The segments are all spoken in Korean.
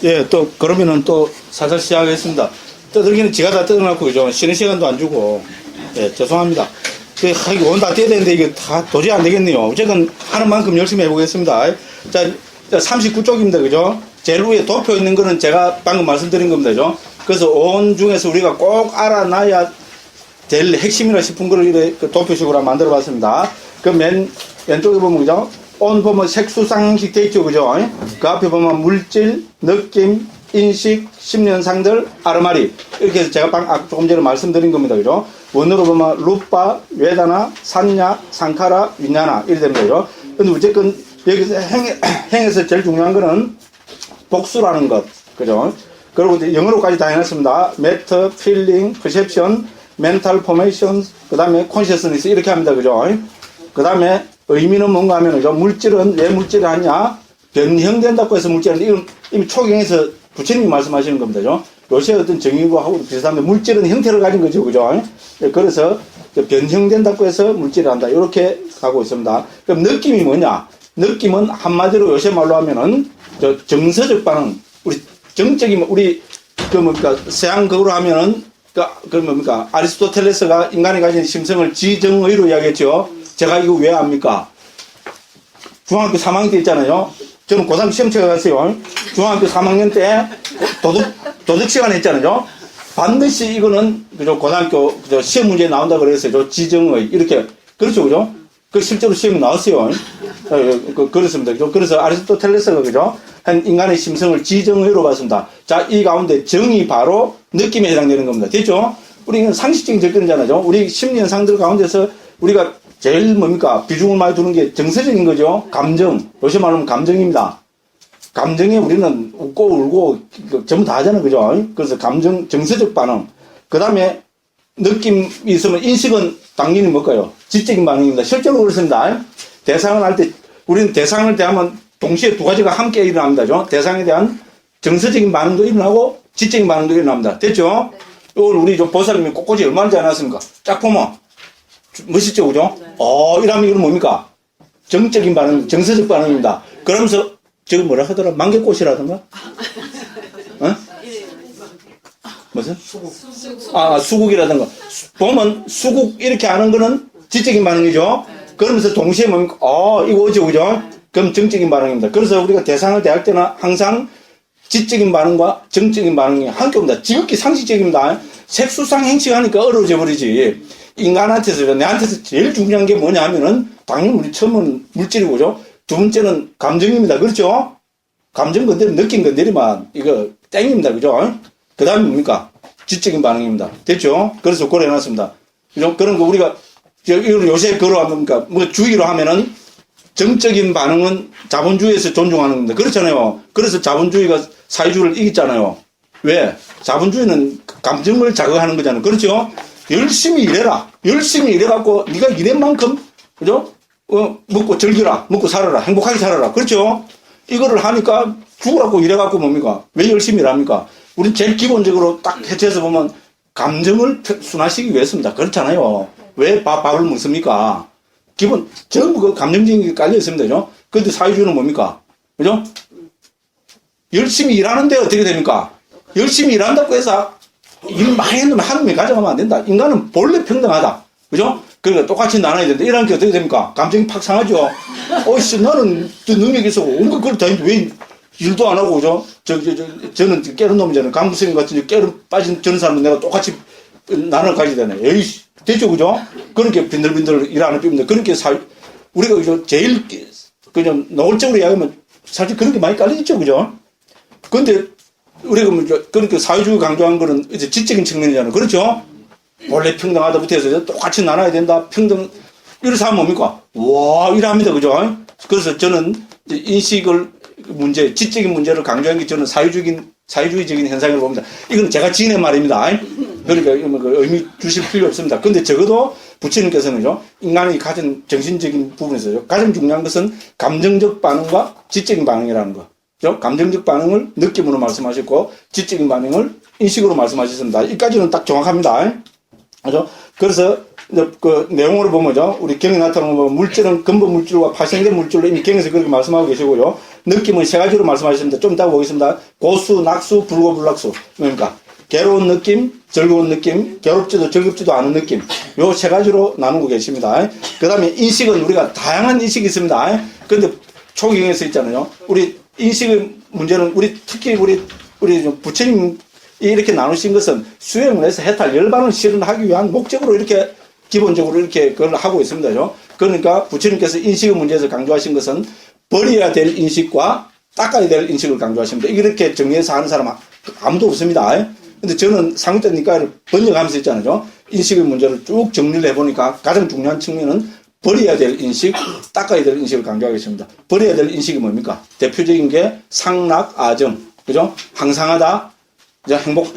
예, 또, 그러면은 또 살살 시작하겠습니다. 떠들기는 지가 다 떠들어놓고, 그죠? 쉬는 시간도 안 주고. 예, 죄송합니다. 이거 오늘 다 떼야 되는데, 이게 다 도저히 안 되겠네요. 어쨌든 하는 만큼 열심히 해보겠습니다. 자, 39쪽입니다. 그죠? 제일 위에 도표 있는 거는 제가 방금 말씀드린 겁니다. 그죠? 그래서 온 중에서 우리가 꼭 알아놔야 제일 핵심이라 싶은 거를 이렇게 도표식으로 만들어 봤습니다. 그 맨 왼쪽에 보면, 그죠? 온 보면 색수상 형식 돼 있죠. 그죠? 그 앞에 보면 물질, 느낌, 인식, 심리현상들, 아르마리. 이렇게 해서 제가 조금 전에 말씀드린 겁니다. 그죠? 원어로 보면 루파, 웨다나, 산냐, 상카라, 윈냐나. 이렇게 됩니다. 그죠? 근데 어쨌든 여기서 행에서 제일 중요한 거는 복수라는 것. 그죠? 그리고 이제 영어로까지 다 해놨습니다. 매터, 필링, 퍼셉션, 멘탈 포메이션, 그 다음에 콘셔스니스 이렇게 합니다. 그죠? 그 다음에 의미는 뭔가 하면, 그죠? 물질은 왜 물질을 하냐? 변형된다고 해서 물질은 이건 이미 초경에서 부처님이 말씀하시는 겁니다. 그죠? 요새 어떤 정의하고도 비슷한데 물질은 형태를 가진 거죠. 그죠? 그래서 변형된다고 해서 물질을 한다. 이렇게 가고 있습니다. 그럼 느낌이 뭐냐? 느낌은 한마디로 요새 말로 하면은 정서적 반응, 우리 정적인, 우리 그 뭡니까? 서양 그거로 하면은 그 뭡니까? 아리스토텔레스가 인간이 가진 심성을 지정의로 이야기했죠. 제가 이거 왜 압니까? 중학교 3학년 때 있잖아요. 저는 고3 시험치가 갔어요. 중학교 3학년 때 도덕 시간 했잖아요. 반드시 이거는 그죠? 고등학교 그죠? 시험 문제에 나온다 그랬어요. 지정의 이렇게 그렇죠, 그죠? 그 실제로 시험이 나왔어요. 그렇습니다. 그죠? 그래서 아리스토텔레스가 그죠? 한 인간의 심성을 지정의로 봤습니다. 자, 이 가운데 정이 바로 느낌에 해당되는 겁니다. 됐죠? 우리는 상식적인 접근이잖아요. 우리 심리현상들 가운데서 우리가 제일 뭡니까? 비중을 많이 두는 게 정서적인 거죠. 감정. 요새 말하면 감정입니다. 감정에 우리는 웃고 울고 전부 다 하잖아요. 그죠? 그래서 감정, 정서적 반응. 그 다음에 느낌이 있으면 인식은 당연히 뭘까요? 지적인 반응입니다. 실제로 그렇습니다. 대상을 할 때, 우리는 대상을 대하면 동시에 두 가지가 함께 일어납니다. 그죠? 대상에 대한 정서적인 반응도 일어나고 지적인 반응도 일어납니다. 됐죠? 이걸 우리 좀 보살님이 꽃꽂이 얼마나 잘 해놨습니까? 쫙 보면 멋있죠, 그죠? 이러면 이건 뭡니까? 정적인 반응, 정서적 반응입니다. 그러면서, 저거 뭐라 하더라? 만개꽃이라든가? 어? 무슨? 수국이라든가. 보면, 수국 이렇게 하는 거는 지적인 반응이죠? 그러면서 동시에 뭡니까? 이거 어죠, 그죠? 그럼 정적인 반응입니다. 그래서 우리가 대상을 대할 때는 항상 지적인 반응과 정적인 반응이 함께 옵니다. 지극히 상식적입니다. 색수상 행식하니까 어려워져 버리지. 인간한테서, 내한테서 제일 중요한 게 뭐냐 하면은, 당연히 우리 처음은 물질이고, 그죠? 두 번째는 감정입니다. 그렇죠? 감정 건드리면, 느낌 건드리면, 이거 땡입니다. 그죠? 그 다음에 뭡니까? 지적인 반응입니다. 됐죠? 그래서 그걸 해놨습니다. 그죠? 그런 거 우리가, 이걸 요새 그로 하면, 뭡니까? 뭐 주의로 하면은, 정적인 반응은 자본주의에서 존중하는 겁니다. 그렇잖아요. 그래서 자본주의가 사회주의를 이겼잖아요. 왜? 자본주의는 감정을 자극하는 거잖아요. 그렇죠? 열심히 일해라. 열심히 일해갖고 네가 일한 만큼 그죠? 먹고 즐겨라. 먹고 살아라. 행복하게 살아라. 그렇죠? 이거를 하니까 죽으라고 일해갖고 뭡니까? 왜 열심히 일합니까? 우린 제일 기본적으로 딱 해체해서 보면 감정을 순화시키기 위해서입니다. 그렇잖아요. 왜 밥을 먹습니까? 기본 전부 그 감정적인 게 깔려 있습니다. 그죠? 근데 사회주의는 뭡니까? 그죠? 열심히 일하는데 어떻게 됩니까? 열심히 일한다고 해서 일 많이 했는데 하루에 가져가면 안 된다. 인간은 본래 평등하다. 그죠? 그러니까 똑같이 나눠야 된다. 이런 게 어떻게 됩니까? 감정이 팍 상하죠? 나는 능력이 있어. 온갖 걸 다 했는데 왜 일도 안 하고, 그죠? 저는 깨른 놈이잖아요. 강부스님 같은 깨른 빠진 저런 사람은 내가 똑같이 나눠 가지야 되네. 에이씨. 됐죠? 그죠? 그렇게 빈들빈들 일 안 해줍니다. 그렇게 우리가 그죠? 제일 그냥 노골적으로 이야기하면 사실 그런 게 많이 깔려있죠? 그죠? 근데 우리가 그러니까 사회주의 강조한 거는 이제 지적인 측면이잖아요. 그렇죠? 원래 평등하다부터 해서 똑같이 나눠야 된다. 평등. 이런 사람 뭡니까? 와, 이랍니다. 그죠? 그래서 저는 인식을 지적인 문제를 강조한 게 저는 사회주의적인 현상이라고 봅니다. 이건 제가 지인의 말입니다. 그러니까 의미 주실 필요 없습니다. 근데 적어도 부처님께서는요, 인간이 가진 정신적인 부분에서요, 가장 중요한 것은 감정적 반응과 지적인 반응이라는 거. 감정적 반응을 느낌으로 말씀하셨고 지적인 반응을 인식으로 말씀하셨습니다. 이까지는 딱 정확합니다. 그죠? 그래서 그 내용으로 보면요, 우리 경에 나타나는 물질은 근본 물질과 파생된 물질로 이미 경에서 그렇게 말씀하고 계시고요. 느낌은 세 가지로 말씀하셨습니다. 좀 이따 보겠습니다. 고수, 낙수, 불고, 불락수. 그러니까 괴로운 느낌, 즐거운 느낌, 괴롭지도 즐겁지도 않은 느낌. 요 세 가지로 나누고 계십니다. 그 다음에 인식은 우리가 다양한 인식이 있습니다. 근데 초경에서 있잖아요. 우리 인식의 문제는 특히 우리 부처님이 이렇게 나누신 것은 수행을 해서 해탈 열반을 실현하기 위한 목적으로 이렇게 기본적으로 이렇게 그걸 하고 있습니다. 그러니까 부처님께서 인식의 문제에서 강조하신 것은 버려야 될 인식과 닦아야 될 인식을 강조하십니다. 이렇게 정리해서 하는 사람 아무도 없습니다. 근데 저는 상위대니까 번역하면서 있잖아요. 인식의 문제를 쭉 정리를 해보니까 가장 중요한 측면은 버려야 될 인식, 닦아야 될 인식을 강조하겠습니다. 버려야 될 인식이 뭡니까? 대표적인 게 상락, 아정. 그죠? 항상하다,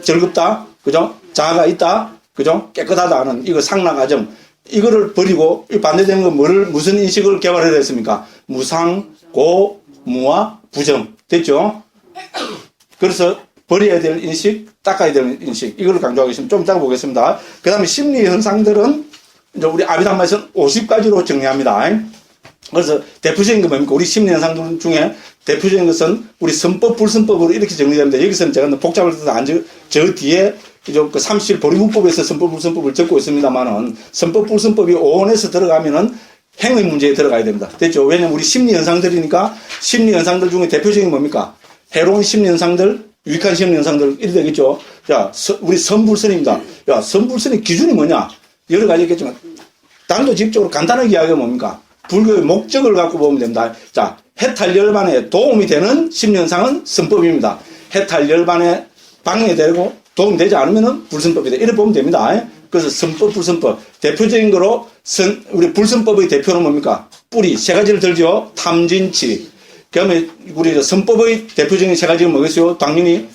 즐겁다, 그죠? 자아가 있다, 그죠? 깨끗하다 하는 이거 상락, 아정. 이거를 버리고, 이 반대되는 건 무슨 인식을 개발해야 했습니까? 무상, 고, 무와, 부정. 됐죠? 그래서 버려야 될 인식, 닦아야 될 인식. 이걸 강조하겠습니다. 좀 이따가 보겠습니다. 그 다음에 심리 현상들은 이제 우리 아비담마에서는 50가지로 정리합니다. 그래서 대표적인 게 뭡니까? 우리 심리 현상들 중에 대표적인 것은 우리 선법, 불선법으로 이렇게 정리됩니다. 여기서는 제가 복잡할 때도 저 뒤에 그 37 보리문법에서 선법, 불선법을 적고 있습니다만은 선법, 불선법이 오원에서 들어가면은 행위 문제에 들어가야 됩니다. 됐죠? 왜냐면 우리 심리 현상들이니까 심리 현상들 중에 대표적인 게 뭡니까? 해로운 심리 현상들, 유익한 심리 현상들, 이래 되겠죠? 자, 우리 선불선입니다. 야, 선불선의 기준이 뭐냐? 여러 가지 있겠지만, 단도직입적으로 간단하게 이야기하면 뭡니까? 불교의 목적을 갖고 보면 됩니다. 자, 해탈 열반에 도움이 되는 심리 현상은 선법입니다. 해탈 열반에 방해되고 도움되지 않으면 불선법이다. 이렇게 보면 됩니다. 그래서 선법, 불선법. 대표적인 거로 우리 불선법의 대표는 뭡니까? 뿌리, 세 가지를 들죠. 탐진치. 그 다음에 우리 선법의 대표적인 세 가지가 뭐겠어요? 당연히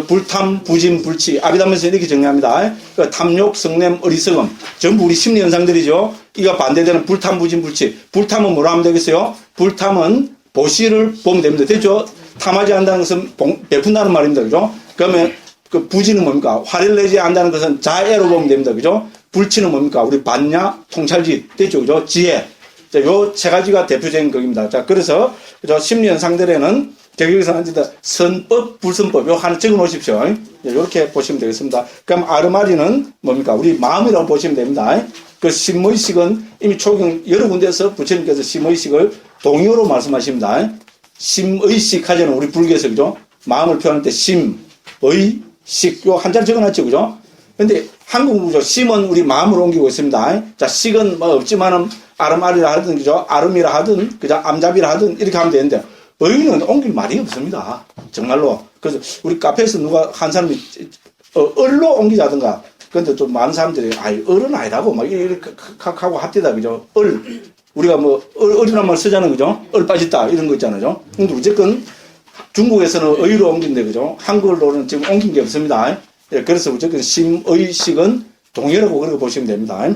불탐, 부진, 불치. 아비담에서 이렇게 정리합니다. 탐욕, 성냄, 어리석음. 전부 우리 심리 현상들이죠. 이가 반대되는 불탐, 부진, 불치. 불탐은 뭐라 하면 되겠어요? 불탐은 보시를 보면 됩니다. 됐죠? 탐하지 않는다는 것은 베푼다는 말입니다. 그죠? 그러면 그 부진은 뭡니까? 화를 내지 않는다는 것은 자애로 보면 됩니다. 그죠? 불치는 뭡니까? 우리 반야, 통찰짓. 됐죠? 그죠? 지혜. 자, 요 세 가지가 대표적인 것입니다. 자, 그래서, 그죠? 심리 현상들에는 여기서 선법, 불선법, 요 하나 적어 놓으십시오. 이렇게 보시면 되겠습니다. 그럼 아르마리는 뭡니까? 우리 마음이라고 보시면 됩니다. 그 심의식은 이미 초경 여러 군데에서 부처님께서 심의식을 동의어로 말씀하십니다. 심의식 하잖아요. 우리 불교에서, 그죠? 마음을 표현할 때 심, 의, 식, 요 한자를 적어 놨죠. 그죠? 근데 한국어죠. 심은 우리 마음으로 옮기고 있습니다. 자, 식은 뭐 없지만은 아르마리라 하든, 그죠? 아름이라 하든, 그죠? 암잡이라 하든, 이렇게 하면 되는데, 의는 옮길 말이 없습니다. 정말로. 그래서 우리 카페에서 누가 한 사람이 을로 옮기자든가. 근데 좀 많은 사람들이 을은 아니라고 막 이렇게 하고 합디다. 그죠? 을. 우리가 뭐 을이란 말 쓰잖아요. 그죠? 을 빠졌다. 이런 거 있잖아요. 근데 어쨌건 중국에서는 의로 옮긴데 그죠? 한글로는 지금 옮긴 게 없습니다. 예, 그래서 어쨌든 심의식은 동의라고 그렇게 보시면 됩니다.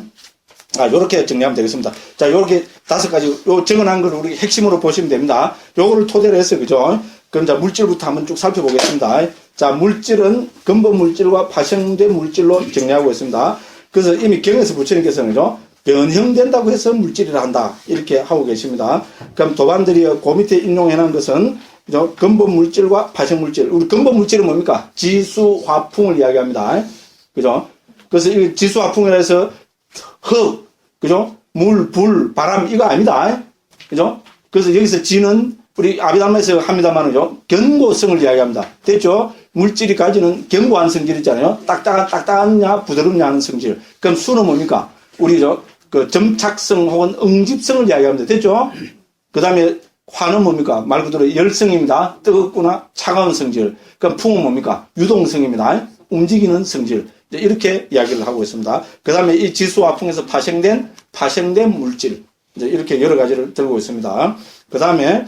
요렇게 정리하면 되겠습니다. 자, 요렇게 5가지, 요 적어놓은 걸 우리 핵심으로 보시면 됩니다. 요거를 토대로 해서, 그죠? 그럼 자, 물질부터 한번 쭉 살펴보겠습니다. 자, 물질은 근본 물질과 파생된 물질로 정리하고 있습니다. 그래서 이미 경에서 부처님께서는, 그죠? 변형된다고 해서 물질이라 한다. 이렇게 하고 계십니다. 그럼 도반들이 그 밑에 인용해놓은 것은, 그죠? 근본 물질과 파생 물질. 우리 근본 물질은 뭡니까? 지수, 화풍을 이야기합니다. 그죠? 그래서 이 지수, 화풍이라 해서 흙, 그죠? 물, 불, 바람, 이거 아닙니다. 그죠? 그래서 여기서 지는 우리 아비담마에서 합니다만은요, 견고성을 이야기합니다. 됐죠? 물질이 가지는 견고한 성질 있잖아요. 딱딱하냐, 부드럽냐 하는 성질. 그럼 수는 뭡니까? 우리 그 점착성 혹은 응집성을 이야기합니다. 됐죠? 그 다음에 화는 뭡니까? 말 그대로 열성입니다. 뜨겁구나, 차가운 성질. 그럼 풍은 뭡니까? 유동성입니다. 움직이는 성질. 이렇게 이야기를 하고 있습니다. 그 다음에 이 지수와 풍에서 파생된 물질. 이렇게 여러 가지를 들고 있습니다. 그 다음에,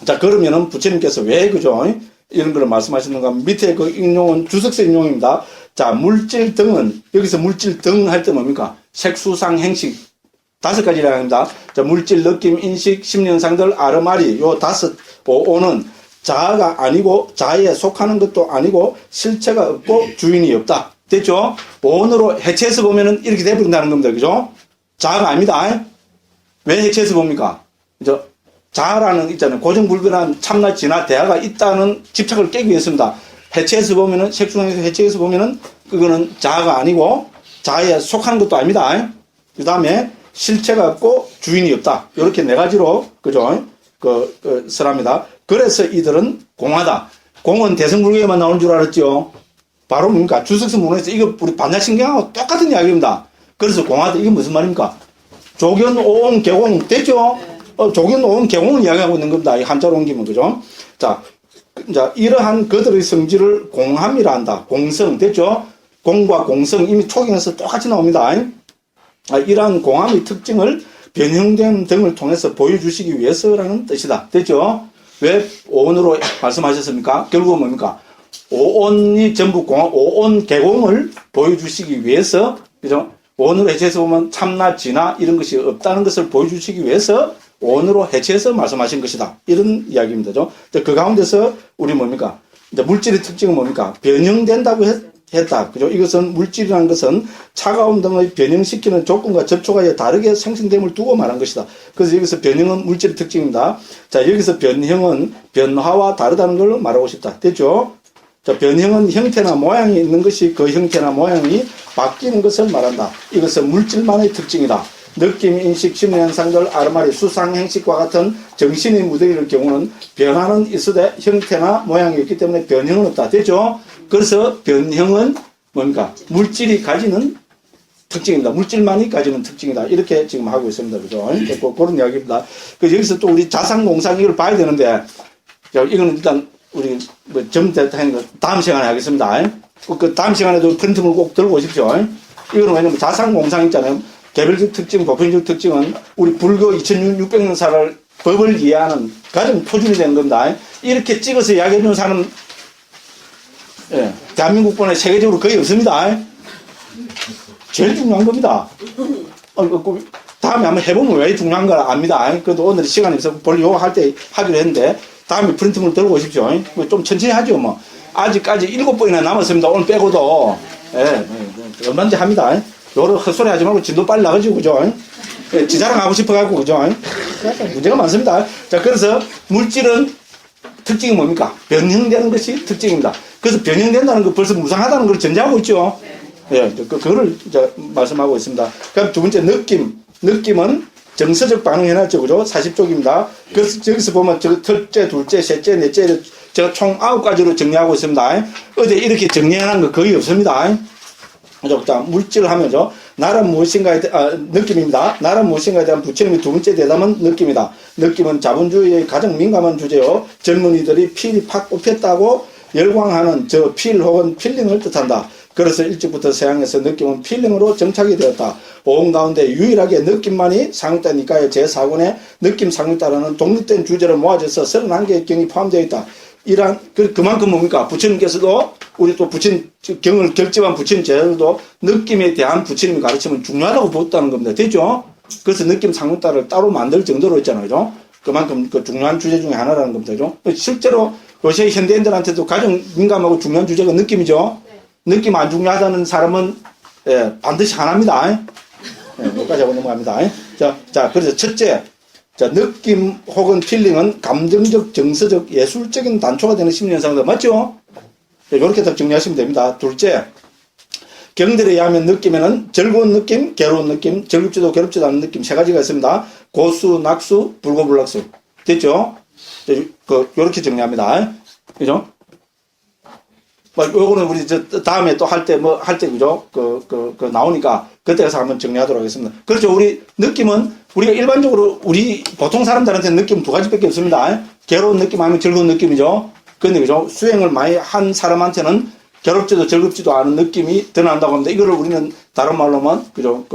자, 그러면은 부처님께서 왜, 그죠? 이런 걸 말씀하시는가? 밑에 그 인용은 주석서 인용입니다. 자, 물질 등은, 여기서 물질 등 할 때 뭡니까? 색수상 행식. 5가지라 합니다. 자, 물질, 느낌, 인식, 심리현상들, 아르마리, 요 5는 자아가 아니고, 자아에 속하는 것도 아니고, 실체가 없고, 주인이 없다. 됐죠? 원으로 해체해서 보면은 이렇게 돼버린다는 겁니다. 그죠? 자아가 아닙니다. 왜 해체해서 봅니까? 그죠? 자라는 있잖아요. 고정불변한 참나 진화 대화가 있다는 집착을 깨기 위해서입니다. 해체해서 보면은, 색중에서 해체해서 보면은, 그거는 자아가 아니고, 자아에 속하는 것도 아닙니다. 그 다음에, 실체가 없고, 주인이 없다. 이렇게 네 가지로, 그죠? 설합니다. 그래서 이들은 공하다. 공은 대승불교에만 나오는 줄 알았죠? 바로 뭡니까? 주석서 문헌에서 이거 우리 반야신경하고 똑같은 이야기입니다. 그래서 공하다. 이게 무슨 말입니까? 조견, 오온, 개공, 됐죠? 조견, 오온, 개공을 이야기하고 있는 겁니다. 이 한자로 옮기면, 그죠? 자, 이러한 그들의 성질을 공함이라 한다. 공성, 됐죠? 공과 공성, 이미 초경에서 똑같이 나옵니다. 이러한 공함의 특징을 변형됨 등을 통해서 보여주시기 위해서라는 뜻이다. 됐죠? 왜 오온으로 말씀하셨습니까? 결국은 뭡니까? 오온이 전부 오온 개공을 보여주시기 위해서, 그죠? 오온으로 해체해서 보면 참나, 진화, 이런 것이 없다는 것을 보여주시기 위해서 오온으로 해체해서 말씀하신 것이다. 이런 이야기입니다. 그 가운데서 우리 뭡니까? 이제 물질의 특징은 뭡니까? 변형된다고 했다. 그죠? 이것은 물질이라는 것은 차가움 등의 변형시키는 조건과 접촉하여 다르게 생성됨을 두고 말한 것이다. 그래서 여기서 변형은 물질의 특징입니다. 자, 여기서 변형은 변화와 다르다는 걸 말하고 싶다. 됐죠? 자, 변형은 형태나 모양이 있는 것이 그 형태나 모양이 바뀌는 것을 말한다. 이것은 물질만의 특징이다. 느낌, 인식, 심리현상들, 아르마리, 수상, 행식과 같은 정신의 무대일 경우는 변화는 있으되 형태나 모양이 있기 때문에 변형은 없다. 됐죠? 그래서 변형은 뭡니까? 물질이 가지는 특징입니다. 물질만이 가지는 특징이다. 이렇게 지금 하고 있습니다. 그죠? 그런 이야기입니다. 그래서 여기서 또 우리 자상공상 이걸 봐야 되는데, 이거는 일단 우리 점대하는 다음 시간에 하겠습니다. 그 다음 시간에도 프린트물 꼭 들고 오십시오. 이거는 왜냐면 자상공상 있잖아요. 개별적 특징, 보편적 특징은 우리 불교 2600년사를 법을 이해하는 가장 표준이 되는 겁니다. 이렇게 찍어서 이야기해 주는 사람은 대한민국권에 세계적으로 거의 없습니다. 제일 중요한 겁니다. 다음에 한번 해보면 왜 중요한 걸 압니다. 그래도 오늘 시간이 있어서 볼요 할 때 하기로 했는데 다음에 프린트물 들고 오십시오. 좀 천천히 하죠. 뭐 아직까지 7번이나 남았습니다. 오늘 빼고도 얼마든지 합니다. 요런 헛소리 하지 말고 진도 빨리 나가지고, 그죠? 지자랑하고 싶어가지고, 그죠? 문제가 많습니다. 자, 그래서 물질은 특징이 뭡니까? 변형되는 것이 특징입니다. 그래서 변형된다는 거 벌써 무상하다는 걸 전제하고 있죠? 예, 그거를 이제 말씀하고 있습니다. 그럼 두 번째, 느낌. 느낌은 정서적 반응 해놨죠, 그죠? 40쪽입니다. 그래서 여기서 보면 첫째, 둘째, 셋째, 넷째, 제가 총 9가지로 정리하고 있습니다. 어디 이렇게 정리해놓은 거 거의 없습니다. 자, 물질을 하면서 나란 무엇인가에 느낌입니다. 나란 무엇인가에 대한 부처님의 두 번째 대답은 느낌이다. 느낌은 자본주의의 가장 민감한 주제요. 젊은이들이 필이 팍 뽑혔다고 열광하는 저 필 혹은 필링을 뜻한다. 그래서 일찍부터 서양에서 느낌은 필링으로 정착이 되었다. 오온 가운데 유일하게 느낌만이 상육다 니까의 제4권에 느낌 상육다라는 독립된 주제로 모아져서 31개의 경이 포함되어 있다. 이러한 그만큼 뭡니까? 부처님께서도 우리 또 부처님 경을 결집한 부처님 제자들도 느낌에 대한 부처님의 가르침은 중요하다고 보았다는 겁니다. 됐죠? 그래서 느낌 상육다를 따로 만들 정도로 했잖아요. 그죠? 그만큼 그 중요한 주제 중에 하나라는 겁니다. 그죠? 실제로 요새 현대인들한테도 가장 민감하고 중요한 주제가 느낌이죠? 느낌 안 중요하다는 사람은 반드시 하나입니다. 여기까지 하고 넘어갑니다. 자, 그래서 첫째. 자, 느낌 혹은 필링은 감정적, 정서적, 예술적인 단초가 되는 심리현상이다. 맞죠? 이렇게 딱 정리하시면 됩니다. 둘째, 경들에 의하면 느낌에는 즐거운 느낌, 괴로운 느낌, 즐겁지도 괴롭지도 않은 느낌 세 가지가 있습니다. 고수, 낙수, 불고불락수. 됐죠? 요렇게 정리합니다. 그죠? 요거는 우리 다음에 또 할 때 그죠? 나오니까 그때 가서 한번 정리하도록 하겠습니다. 그렇죠. 우리 느낌은 우리가 일반적으로 우리 보통 사람들한테는 느낌 두 가지밖에 없습니다. 괴로운 느낌 아니면 즐거운 느낌이죠. 근데 그죠? 수행을 많이 한 사람한테는 괴롭지도 즐겁지도 않은 느낌이 드러난다고 합니다. 이거를 우리는 다른 말로 하면 그죠?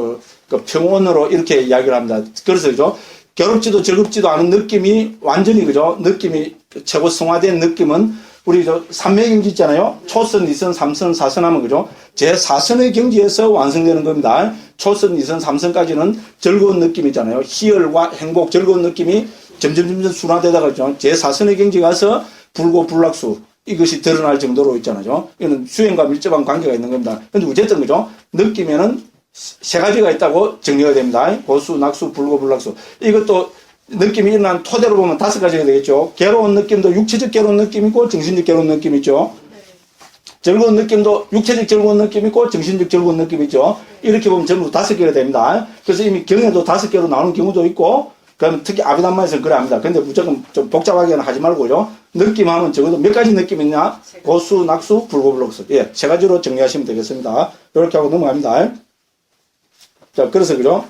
평온으로 이렇게 이야기를 합니다. 그래서 그죠? 괴롭지도 즐겁지도 않은 느낌이 완전히 그죠? 느낌이 최고 성화된 느낌은 우리 삼매경지 있잖아요. 초선, 이선, 삼선, 사선 하면 그죠? 제4선의 경지에서 완성되는 겁니다. 초선, 이선, 삼선까지는 즐거운 느낌이잖아요. 희열과 행복, 즐거운 느낌이 점점 순화되다가 그죠? 제4선의 경지 가서 불고 불락수 이것이 드러날 정도로 있잖아요. 이거는 수행과 밀접한 관계가 있는 겁니다. 근데 어쨌든 그죠? 느낌에는 세 가지가 있다고 정리가 됩니다. 고수, 낙수, 불고 불락수. 이것도 느낌이 일어난 토대로 보면 5가지가 되겠죠. 괴로운 느낌도 육체적 괴로운 느낌이 있고 정신적 괴로운 느낌이 있죠. 즐거운 느낌도 육체적 즐거운 느낌이 있고 정신적 즐거운 느낌이 있죠. 이렇게 보면 전부 5개가 됩니다. 그래서 이미 경에도 5개로 나오는 경우도 있고, 그러면 특히 아비담마에서는 그래 합니다. 근데 무조건 좀 복잡하게는 하지 말고요. 느낌 하면 적어도 몇 가지 느낌이 있냐? 고수, 낙수, 불고불록수. 예, 3가지로 정리하시면 되겠습니다. 이렇게 하고 넘어갑니다. 자, 그래서 그죠?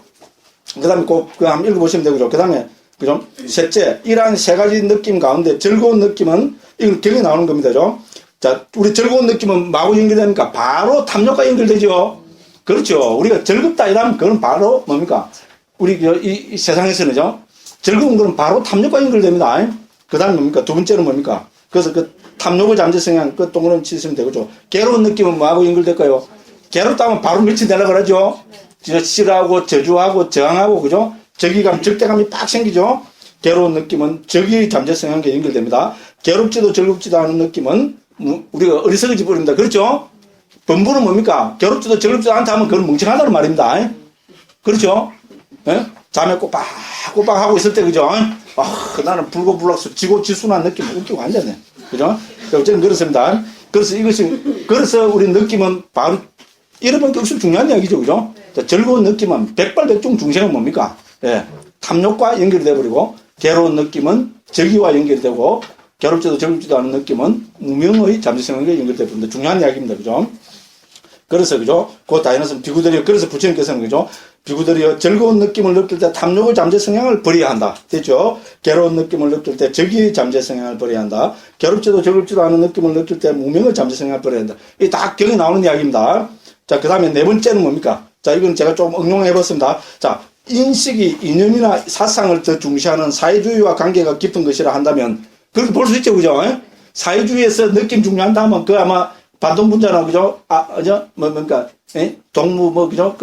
그 다음에 그 한번 읽어보시면 되고요. 그 다음에 그죠? 셋째, 이러한 3가지 느낌 가운데 즐거운 느낌은 이건 경에 나오는 겁니다. 그죠? 자, 우리 즐거운 느낌은 마구 연결되니까 바로 탐욕과 연결되죠. 그렇죠. 우리가 즐겁다 이러면 그건 바로 뭡니까? 우리 이 세상에서는요. 즐거운 거는 바로 탐욕과 연결됩니다. 그 다음에 뭡니까? 두 번째는 뭡니까? 그래서 그 탐욕의 잠재 성향 그 동그라미 치시면 되겠죠. 괴로운 느낌은 뭐하고 연결될까요? 괴롭다 하면 바로 며칠 되려고 그러죠. 싫어하고 저주하고 저항하고 그죠? 적의감, 적대감이 빡 생기죠. 괴로운 느낌은 적의 잠재 성향과 연결됩니다. 괴롭지도 즐겁지도 않은 느낌은 우리가 어리석어지 버립니다. 그렇죠? 범부는 뭡니까? 괴롭지도 즐겁지도 않다 하면 그건 멍청하다는 말입니다. 그렇죠? 예? 잠에 꼬박꼬박 하고 있을 때, 그죠? 나는 불고불락수, 지고지순한 느낌, 웃기고 앉았네. 그죠? 어쨌든 그렇습니다. 그래서 우리 느낌은 바로, 이러면 역시 중요한 이야기죠. 그죠? 자, 즐거운 느낌은 백발백중 중생은 뭡니까? 예. 탐욕과 연결이 되어버리고, 괴로운 느낌은 적의와 연결이 되고, 괴롭지도 즐겁지도 않은 느낌은 무명의 잠재성에게 연결되어버립니다. 중요한 이야기입니다. 그죠? 그래서, 그죠? 그 다이너스는 비구들이요. 그래서 부처님께서는, 그죠? 비구들이요. 즐거운 느낌을 느낄 때 탐욕의 잠재 성향을 버려야 한다. 됐죠? 괴로운 느낌을 느낄 때 적의 잠재 성향을 버려야 한다. 괴롭지도 즐겁지도 않은 느낌을 느낄 때 무명의 잠재 성향을 버려야 한다. 이게 다 경에 나오는 이야기입니다. 자, 그 다음에 4번째는 뭡니까? 자, 이건 제가 좀 응용해 봤습니다. 자, 인식이 이념이나 사상을 더 중시하는 사회주의와 관계가 깊은 것이라 한다면, 그렇게 볼 수 있죠. 그죠? 사회주의에서 느낌 중요한다 하면, 그 아마 반동분자나, 그죠? 뭡니까? 예? 동무, 그죠?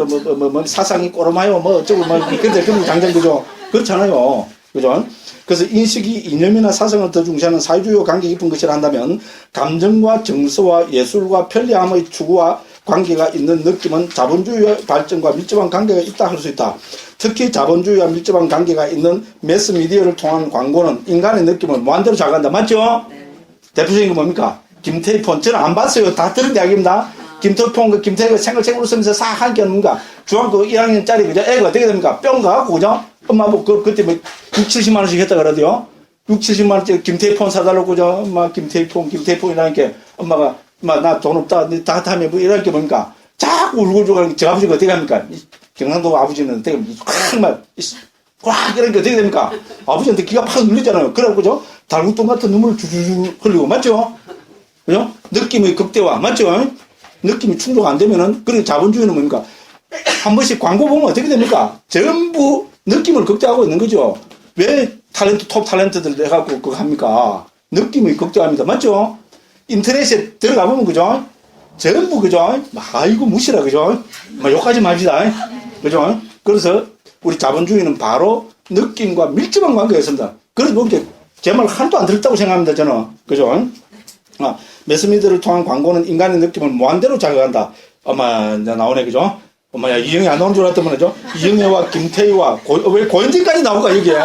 사상이 꼬름하요, 어쩌고, 근데 그런 장전, 그죠? 그렇잖아요. 그죠? 그래서 인식이 이념이나 사상을 더 중시하는 사회주의와 관계 깊은 것이라 한다면, 감정과 정서와 예술과 편리함의 추구와 관계가 있는 느낌은 자본주의의 발전과 밀접한 관계가 있다 할 수 있다. 특히 자본주의와 밀접한 관계가 있는 매스미디어를 통한 광고는 인간의 느낌을 무한대로 자극한다. 맞죠? 네. 대표적인 게 뭡니까? 김태희폰. 저는 안 봤어요. 다 들은 이야기입니다. 김태희폰, 김태희가 생글생글 웃으면서 싹 한 게 뭔가 중학교 1학년짜리, 그죠? 애가 어떻게 됩니까? 뿅 가갖고, 그죠? 엄마 그때 6, 70만원씩 했다 그러더요. 6, 70만원짜리 김태희폰 사달라고, 그죠? 엄마, 김태희폰이라니까 엄마가, 나 돈 없다. 다 하면 이럴 게 뭡니까? 자꾸 울고 가는 저 아버지가 어떻게 합니까? 경상도 아버지는 어떻게 꽉 이런 게 어떻게 됩니까? 아버지한테 기가 팍 눌리잖아요. 그래갖고, 그죠? 달구똥 같은 눈물을 주주주 흘리고, 맞죠? 그죠? 느낌의 극대화, 맞죠? 느낌이 충족 안 되면은, 그리고 자본주의는 뭡니까? 한 번씩 광고 보면 어떻게 됩니까? 전부 느낌을 극대화하고 있는 거죠. 왜 톱 탤런트들 해갖고 그거 합니까? 느낌의 극대화입니다. 맞죠? 인터넷에 들어가 보면, 그죠? 전부, 그죠? 이거 무시라, 그죠? 욕하지 맙시다. 그죠? 그래서 우리 자본주의는 바로 느낌과 밀접한 관계가 있습니다. 그래서 뭐 제 말 하나도 안 들었다고 생각합니다, 저는. 그죠? 매스미디어를 통한 광고는 인간의 느낌을 무한대로 자극한다. 이제 나오네, 그죠? 이영애 안 나오는 줄 알았더니 말이죠. 이영애와 김태희와 왜 고현진까지 나올까, 여기에?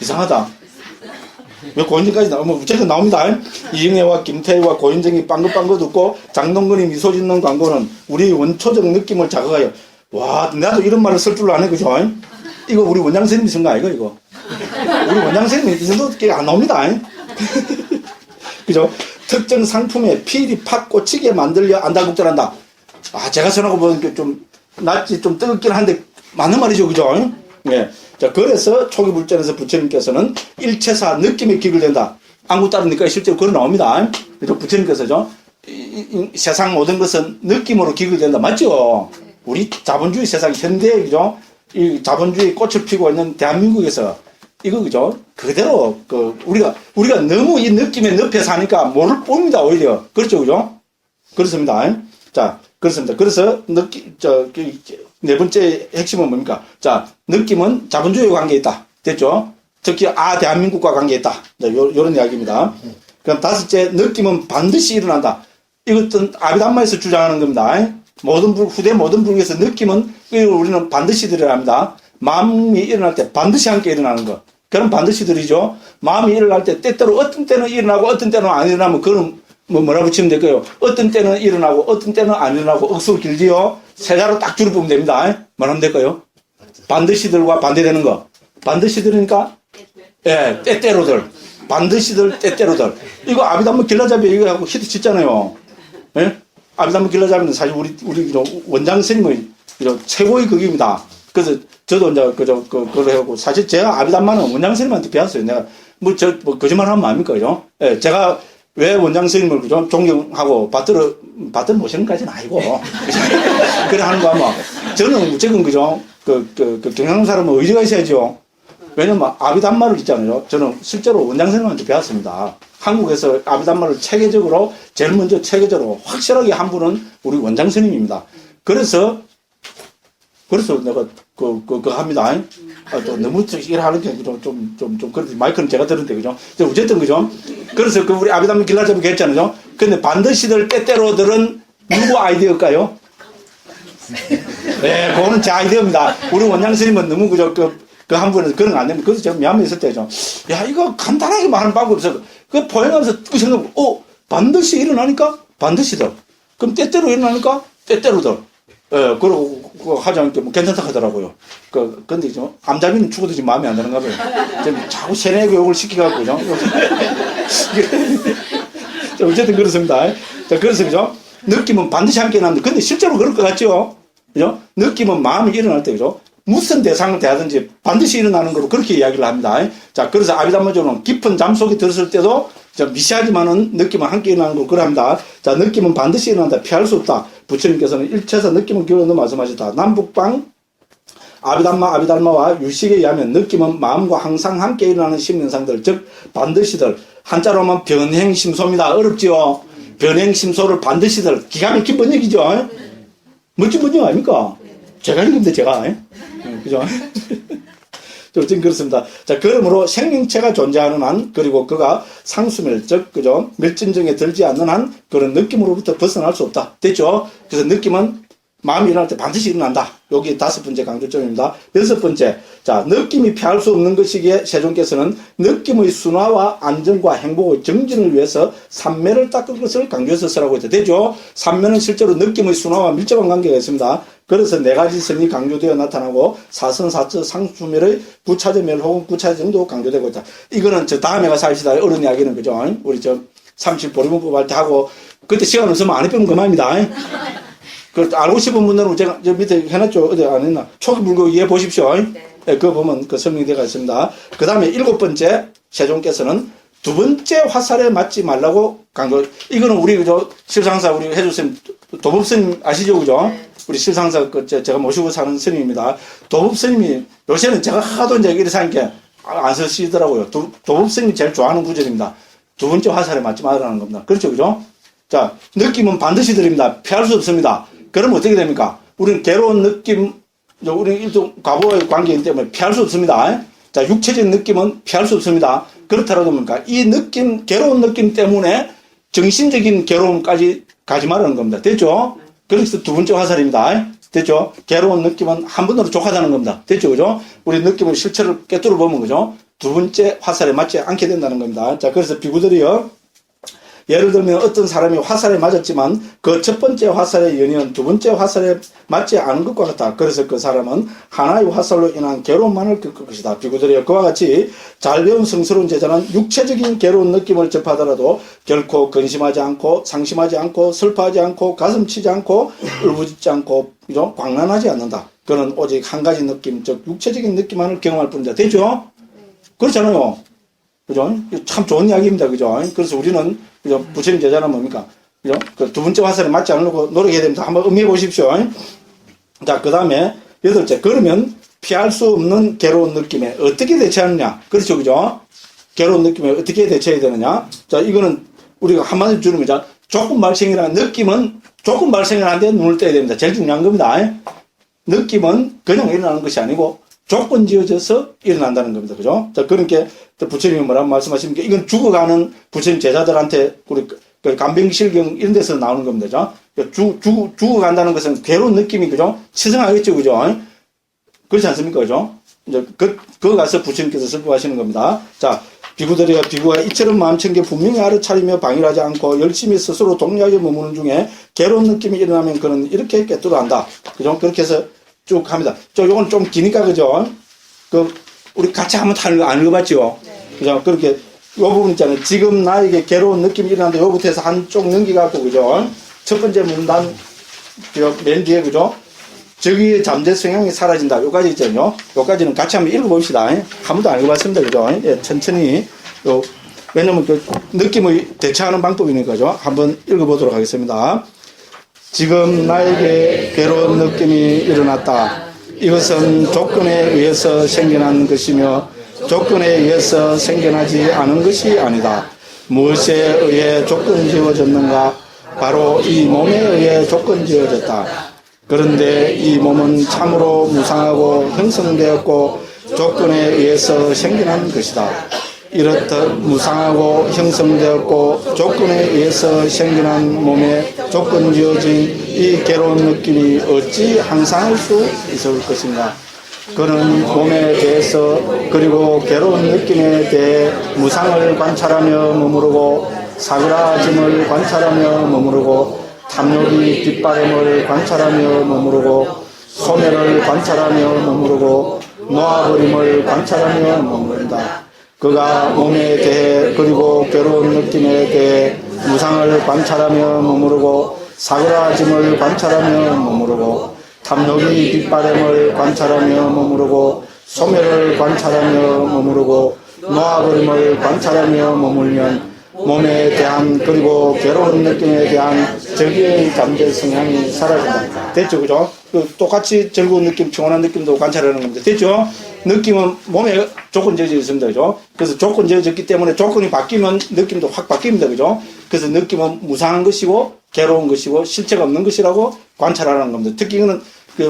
이상하다. 왜 고현진까지 나오면 어쨌든 나옵니다. 이영애와 김태희와 고현진이 빵긋빵긋 웃고 장동건이 미소 짓는 광고는 우리의 원초적 느낌을 자극하여. 와, 나도 이런 말을 쓸 줄 아네, 그죠? 이거 우리 원장 선생님이 쓴 거 아이가, 이거? 우리 원장 선생님이 이 정도 안 나옵니다. 그죠? 특정 상품에 필히 팍 꽂히게 만들려 안달복달한다. 제가 전하고 보니까 좀 낯이 좀 뜨겁긴 한데 맞는 말이죠, 그죠? 예. 자, 그래서 초기 불전에서 부처님께서는 일체사 느낌에 기를 된다. 안구 따르니까 실제로 그런 나옵니다. 그죠? 부처님께서죠. 세상 모든 것은 느낌으로 기를 된다. 맞죠? 우리 자본주의 세상 현대, 그죠? 이 자본주의 꽃을 피고 있는 대한민국에서 이거, 그죠? 그대로, 우리가 너무 이 느낌에 늪에 사니까 모를 봅니다, 오히려. 그렇죠, 그죠? 그렇습니다. 자, 그렇습니다. 그래서, 네 번째 핵심은 뭡니까? 자, 느낌은 자본주의 관계에 있다. 됐죠? 특히, 대한민국과 관계에 있다. 자, 요런 이야기입니다. 그럼 다섯째, 느낌은 반드시 일어난다. 이것은 아비담마에서 주장하는 겁니다. 후대 모든 불교에서 느낌은, 우리는 반드시 들어야 합니다. 마음이 일어날 때 반드시 함께 일어나는 거. 그럼 반드시들이죠. 마음이 일어날 때 때때로 어떤 때는 일어나고 어떤 때는 안 일어나면 그건 뭐라 붙이면 될까요? 어떤 때는 일어나고 어떤 때는 안 일어나고 억수로 길지요. 세자로 딱 줄을 보면 됩니다. 뭐라면 될까요? 반드시들과 반대되는 거. 반드시들이니까 예, 때때로들. 반드시들 때때로들. 이거 아비담무 길라잡이 이거하고 히트 치잖아요. 예? 아비담무 길라잡이는 사실 우리 원장 스님의 최고의 극입니다. 그래서 저도 이제 그걸 해갖고 사실 제가 아비담마는 원장 스님한테 배웠어요. 내가 뭐 거짓말 하면 아닙니까, 그죠? 예, 제가 왜 원장 스님을 그죠? 존경하고 받들어 모시는 까지는 아니고 그래 하는 거 아마 저는 무조건 그죠? 경상 사람은 의지가 있어야죠. 왜냐면 아비담마를 있잖아요. 저는 실제로 원장 스님한테 배웠습니다. 한국에서 아비담마를 체계적으로 제일 먼저 체계적으로 확실하게 한 분은 우리 원장 스님입니다. 그래서 내가 합니다. 또 너무 일하는 게 좀 그렇지. 마이크는 제가 들은데 그죠? 어쨌든 그죠? 그래서 우리 아비담마 길라잡이 했잖아요. 근데 반드시들 때때로들은 누구 아이디어일까요? 네, 그거는 제 아이디어입니다. 우리 원장 스님은 너무 그죠? 한 분은 그런 거 안 됩니다. 그래서 제가 미얀마에 있을 때죠. 야, 이거 간단하게 말하는 방법이 없어. 포용하면서 그 생각, 반드시 일어나니까 반드시들. 그럼 때때로 일어나니까 때때로들. 예, 그러고 하지 않게 뭐 괜찮다 하더라고요. 근데 좀 암잡이는 죽어도 지금 마음에 안 드는가 봐요. 자꾸 세뇌 교육을 시키갖고, 죠 어쨌든 그렇습니다. 자, 그래서 그죠? 느낌은 반드시 함께 나는데, 근데 실제로 그럴 것 같죠? 그죠? 느낌은 마음이 일어날 때, 그죠? 무슨 대상을 대하든지 반드시 일어나는 거로 그렇게 이야기를 합니다. 자, 그래서 아비담마조는 깊은 잠 속에 들었을 때도 미시하지만은 느낌은 함께 일어나는 걸 그럽니다. 자, 느낌은 반드시 일어난다. 피할 수 없다. 부처님께서는 일체에서 느낌을 기울여서 말씀하셨다. 남북방 아비달마와 유식에 의하면 느낌은 마음과 항상 함께 일어나는 심현상들, 즉 반드시들. 한자로 하면 변행심소입니다. 어렵지요? 변행심소를 반드시들. 기가 막힌 번역이죠? 멋진 번역 아닙니까? 제가 읽는데 제가 그죠? 어쨌든 그렇습니다. 자, 그러므로 생명체가 존재하는 한, 그리고 그가 상수멸적, 그죠? 멸진정에 들지 않는 한, 그런 느낌으로부터 벗어날 수 없다. 됐죠? 그래서 느낌은 마음이 일어날 때 반드시 일어난다. 여기 5번째 강조점입니다. 6번째. 자, 느낌이 피할 수 없는 것이기에 세존께서는 느낌의 순화와 안정과 행복의 정진을 위해서 삼매를 닦을 것을 강조해서 쓰라고 했죠. 되죠? 삼매는 실제로 느낌의 순화와 밀접한 관계가 있습니다. 그래서 4가지 선이 강조되어 나타나고 사선, 사처, 상수멸의 부차제멸 혹은 부차정도 강조되고 있다. 이거는 저 다음에 가서 합시다. 어른 이야기는 그죠? 우리 저 37보리문법 할 때 하고 그때 시간 없으면 안 해보면 그만입니다. 그 알고 싶은 분들은 제가 저 밑에 해놨죠. 어디 안 했나? 초기 불교 이해 보십시오. 네, 그거 보면 그 설명되어 있습니다. 그 다음에 7번째 세존께서는 2번째 화살에 맞지 말라고 강조. 이거는 우리 그저 실상사 우리 해주신 도법스님 아시죠, 그죠? 우리 실상사 제가 모시고 사는 스님입니다. 도법스님이 요새는 제가 하도 이제 이렇게 사니까 안 쓰시더라고요. 도법스님이 제일 좋아하는 구절입니다. 2번째 화살에 맞지 말라는 겁니다. 그렇죠, 그죠? 자, 느낌은 반드시 드립니다. 피할 수 없습니다. 그럼 어떻게 됩니까? 우리는 괴로운 느낌, 우리는 일종 과보의 관계이기 때문에 피할 수 없습니다. 자, 육체적인 느낌은 피할 수 없습니다. 그렇다라도 뭡니까? 이 느낌, 괴로운 느낌 때문에 정신적인 괴로움까지 가지 말라는 겁니다. 됐죠? 그래서 2번째 화살입니다. 됐죠? 괴로운 느낌은 한 번으로 족하다는 겁니다. 됐죠? 그죠? 우리 느낌의 실체를 꿰뚫어 보면, 그죠? 2번째 화살에 맞지 않게 된다는 겁니다. 자, 그래서 비구들이요. 예를 들면 어떤 사람이 화살에 맞았지만 그 첫 번째 화살의 연이은 2번째 화살에 맞지 않은 것과 같다. 그래서 그 사람은 하나의 화살로 인한 괴로움만을 겪을 것이다. 비구들이여, 그와 같이 잘 배운 성스러운 제자는 육체적인 괴로운 느낌을 접하더라도 결코 근심하지 않고 상심하지 않고 슬퍼하지 않고 가슴 치지 않고 울부짖지 않고 광란하지 않는다. 그는 오직 한 가지 느낌, 즉 육체적인 느낌만을 경험할 뿐이다. 되죠? 그렇잖아요. 그죠? 참 좋은 이야기입니다. 그죠? 그래서 우리는, 그죠? 부처님 제자는 뭡니까? 그죠? 그 2번째 화살에 맞지 않으려고 노력해야 됩니다. 한번 음미해 보십시오. 자, 그 다음에 8째. 그러면 피할 수 없는 괴로운 느낌에 어떻게 대처하느냐? 그렇죠. 그죠? 괴로운 느낌에 어떻게 대처해야 되느냐? 자, 이거는 우리가 한마디로 주는 거죠. 조금 발생이라는 느낌은 조금 발생을 하는데 눈을 떼야 됩니다. 제일 중요한 겁니다. 느낌은 그냥 일어나는 것이 아니고 조건 지어져서 일어난다는 겁니다. 그죠? 자, 그러니까 부처님이 뭐라고 말씀하십니까? 이건 죽어가는 부처님 제자들한테 우리 간병실경 이런 데서 나오는 겁니다. 죽어간다는 것은 괴로운 느낌이, 그죠? 치성하겠죠, 그죠? 그렇지 않습니까? 그죠? 이제 그거 가서 부처님께서 설법하시는 겁니다. 자, 비구가 이처럼 마음 챙겨 분명히 알아차리며 방일하지 않고 열심히 스스로 동리하게 머무는 중에 괴로운 느낌이 일어나면 그는 이렇게 꿰뚫어한다. 그죠? 그렇게 해서 쭉 합니다. 요건 좀 기니까, 그죠? 우리 같이 한번 안 읽어봤죠? 그죠? 그렇게, 요 부분 있잖아요. 지금 나에게 괴로운 느낌이 일어난다. 요부터 해서 한쪽 넘기갖고, 그죠? 첫 번째 문단, 맨 뒤에, 그죠? 저기의 잠재 성향이 사라진다. 요까지 있잖아요. 요까지는 같이 한번 읽어봅시다. 한 번도 안 읽어봤습니다. 그죠? 예, 천천히. 왜냐면 느낌의 대처하는 방법이니까, 그죠? 한번 읽어보도록 하겠습니다. 지금 나에게 괴로운 느낌이 일어났다. 이것은 조건에 의해서 생겨난 것이며 조건에 의해서 생겨나지 않은 것이 아니다. 무엇에 의해 조건이 지어졌는가? 바로 이 몸에 의해 조건이 지어졌다. 그런데 이 몸은 참으로 무상하고 형성되었고 조건에 의해서 생겨난 것이다. 이렇듯 무상하고 형성되었고 조건에 의해서 생겨난 몸에 조건 지어진 이 괴로운 느낌이 어찌 항상 할 수 있을 것인가? 그는 몸에 대해서 그리고 괴로운 느낌에 대해 무상을 관찰하며 머무르고 사그라짐을 관찰하며 머무르고 탐욕이 뒷바람을 관찰하며 머무르고 소멸을 관찰하며 머무르고 놓아버림을 관찰하며 머무른다. 그가 몸에 대해 그리고 괴로운 느낌에 대해 무상을 관찰하며 머무르고 사그라짐을 관찰하며 머무르고 탐욕이 뒷바람을 관찰하며 머무르고 소멸을 관찰하며 머무르고 놓아버림을 관찰하며 머물면 몸에 대한 그리고 괴로운 느낌에 대한 저기의 잠재 성향이 사라진다. 됐죠? 그죠? 똑같이 즐거운 느낌, 평온한 느낌도 관찰하는 겁니다. 됐죠? 느낌은 몸에 조건 지어져 있습니다. 그죠? 그래서 조건 지어졌기 때문에 조건이 바뀌면 느낌도 확 바뀝니다. 그죠? 그래서 느낌은 무상한 것이고 괴로운 것이고 실체가 없는 것이라고 관찰하는 겁니다. 특히 이거는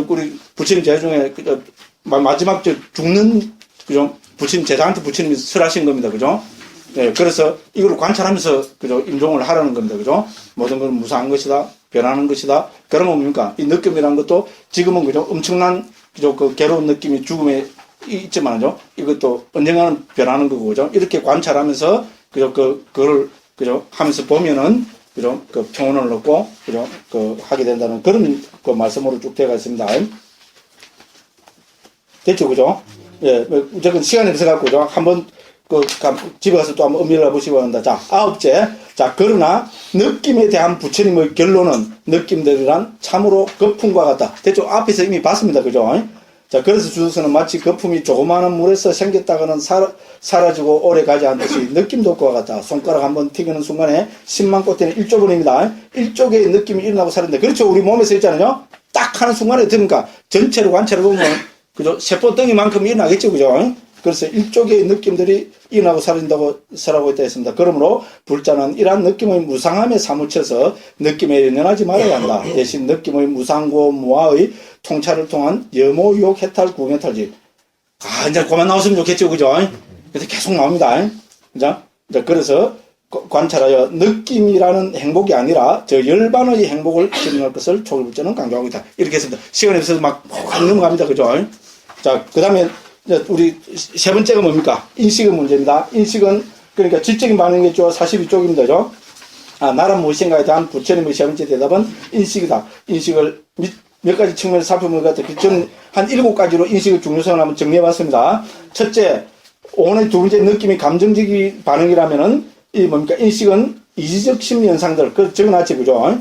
우리 부처님 제자 중에 마지막 죽는, 그죠? 부처님 제자한테 부처님이 설하신 겁니다. 그죠? 네, 그래서 이걸 관찰하면서, 그죠? 임종을 하라는 겁니다. 그죠? 모든 건 무상한 것이다. 변하는 것이다. 그러면 뭡니까? 이 느낌이라는 것도 지금은, 그죠? 엄청난, 그죠? 괴로운 느낌이 죽음에 있지만요. 이것도 언젠가는 변하는 거고, 그죠? 이렇게 관찰하면서, 그죠? 그걸, 그죠? 하면서 보면은, 그죠? 평온을 얻고, 그죠? 하게 된다는 그런 말씀으로 쭉 되어 있습니다. 됐죠? 그죠? 예, 어쨌든 시간이 없어갖고, 그죠? 한번, 집에 가서 또 한번 음미를 해보시고 한다. 자, 9째. 자, 그러나 느낌에 대한 부처님의 결론은 느낌들이란 참으로 거품과 같다. 됐죠? 앞에서 이미 봤습니다. 그죠? 자, 그래서 주석서는 마치 거품이 조그마한 물에서 생겼다가는 사라지고 오래 가지 않듯이 느낌도 없고 같다. 손가락 한번 튀기는 순간에 10만 꽃대는 1조분입니다. 1조의 느낌이 일어나고 사는데, 그렇죠? 우리 몸에서 있잖아요? 딱 하는 순간에 들으니까 전체로 관찰해보면, 그죠? 세포덩이만큼 일어나겠죠? 그죠? 그래서 일종의 느낌들이 일어나고 사라진다고 설하고 있다 했습니다. 그러므로 불자는 이러한 느낌의 무상함에 사무쳐서 느낌에 연연하지 말아야 한다. 대신 느낌의 무상고 무아의 통찰을 통한 여모, 유혹, 해탈, 구경해탈지. 이제 그만 나왔으면 좋겠죠. 그죠? 그래서 계속 나옵니다. 그죠? 그래서 관찰하여 느낌이라는 행복이 아니라 저 열반의 행복을 실현할 것을 초기불자는 강조하고 있다. 이렇게 했습니다. 시간이 없어서 막 넘어갑니다. 그죠? 자, 그 다음에 우리 세 번째가 뭡니까? 인식의 문제입니다. 인식은 그러니까 질적인 반응이겠죠. 42쪽입니다. 그죠? 나란 무엇인가에 대한 부처님의 세 번째 대답은 인식이다. 인식을 몇 가지 측면에서 살펴보는 것 같아요. 저는 한 7가지로 인식의 중요성을 한번 정리해봤습니다. 첫째, 오늘 두 번째 느낌이 감정적인 반응이라면은 이 뭡니까? 인식은 이지적 심리 현상들, 적어놨지, 그죠?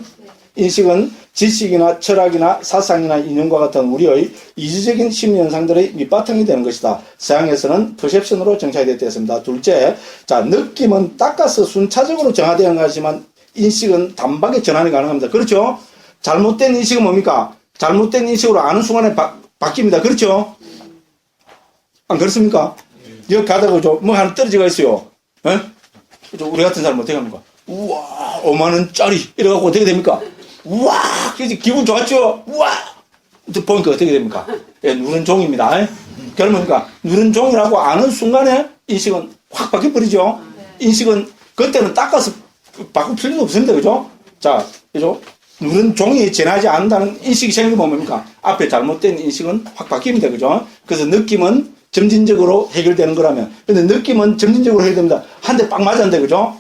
인식은 지식이나 철학이나 사상이나 인연과 같은 우리의 이지적인 심리 현상들의 밑바탕이 되는 것이다. 서양에서는 퍼셉션으로 정착이 되었습니다. 둘째, 자, 느낌은 닦아서 순차적으로 정화되어 가지만 인식은 단박에 전환이 가능합니다. 그렇죠? 잘못된 인식은 뭡니까? 잘못된 인식으로 아는 순간에 바뀝니다. 그렇죠? 안 그렇습니까? 여기 가다가 뭐 하나 떨어지가 있어요. 에? 우리 같은 사람은 어떻게 합니까? 우와, 5만원짜리 이래갖고 어떻게 됩니까? 우와, 그래서 기분 좋았죠? 우와! 보니까 어떻게 됩니까? 예, 누른 종입니다. 그러면 그러니까, 누른 종이라고 아는 순간에 인식은 확 바뀌어버리죠? 인식은, 그때는 닦아서 바꿀 필요도 없습니다. 그죠? 자, 그죠? 누른 종이 지나지 않는다는 인식이 생기면 뭡니까? 앞에 잘못된 인식은 확 바뀝니다. 그죠? 그래서 느낌은 점진적으로 해결되는 거라면. 근데 느낌은 점진적으로 해결됩니다. 한 대 빡 맞았는데, 그죠?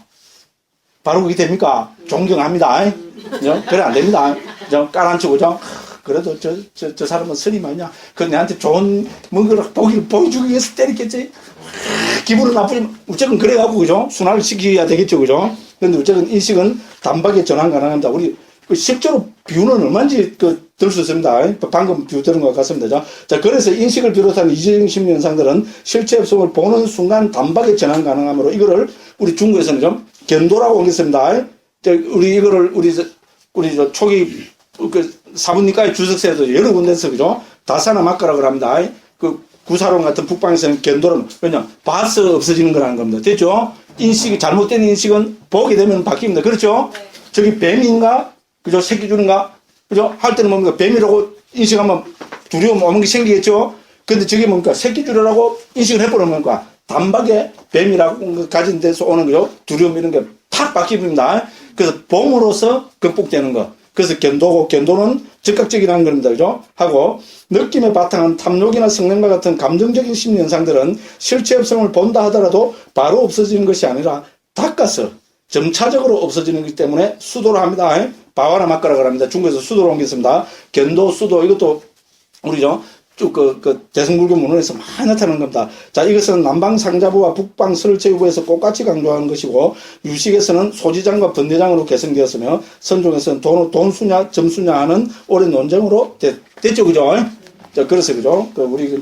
바로 그게 됩니까? 존경합니다. 그죠? 그래, 안 됩니다. 그죠? 깔아앉히고, 그죠? 그래도 저 사람은 스님 아니냐? 그 내한테 좋은 뭔가를 보여주기 위해서 때리겠지? 기분은 나쁘지만, 어쨌든 그래갖고, 그죠? 순환을 시켜야 되겠죠, 그죠? 근데 어쨌든 인식은 단박에 전환 가능합니다. 우리, 실제로 비유는 얼마인지 들 수 있습니다. 방금 비유 들은 것 같습니다. 자, 그래서 인식을 비롯한 이재용 심리현상들은 실체 없음을 보는 순간 단박에 전환 가능하므로 이거를 우리 중국에서는 좀 견도라고 하겠습니다. 우리 이거를 우리 초기 사부님과의 주석세도 여러 군데서 그죠? 다사나 막가라고 합니다. 구사론 같은 북방에서는 견도는 왜냐 봐서 없어지는 거라는 겁니다. 됐죠? 인식이 잘못된 인식은 보게 되면 바뀝니다. 그렇죠? 네. 저기 뱀인가? 그죠? 새끼 주는가? 그죠? 할 때는 뭡니까? 뱀이라고 인식하면 두려움 오는 게 생기겠죠? 근데 저게 뭡니까? 새끼 주라고 인식을 해버리는 겁니까? 단박에 뱀이라고 가진 데서 오는 거죠? 두려움 이런 게 탁 바뀝니다. 그래서 봄으로서 극복되는 거. 그래서 견도고, 견도는 즉각적이라는 겁니다. 그죠? 하고, 느낌에 바탕한 탐욕이나 성능과 같은 감정적인 심리 현상들은 실체 없음을 본다 하더라도 바로 없어지는 것이 아니라 닦아서 점차적으로 없어지는 것이기 때문에 수도를 합니다. 바와나 막가라고 합니다. 중국에서 수도로 옮겼습니다. 견도, 수도, 이것도 우리죠. 쭉 대승불교 문헌에서 많이 나타나는 겁니다. 자, 이것은 남방상자부와 북방설체부에서 똑같이 강조하는 것이고, 유식에서는 소지장과 번대장으로 개성되었으며, 선종에서는 돈수냐, 점수냐 하는 오랜 논쟁으로 됐죠, 그죠? 자, 그래서, 그죠? 우리,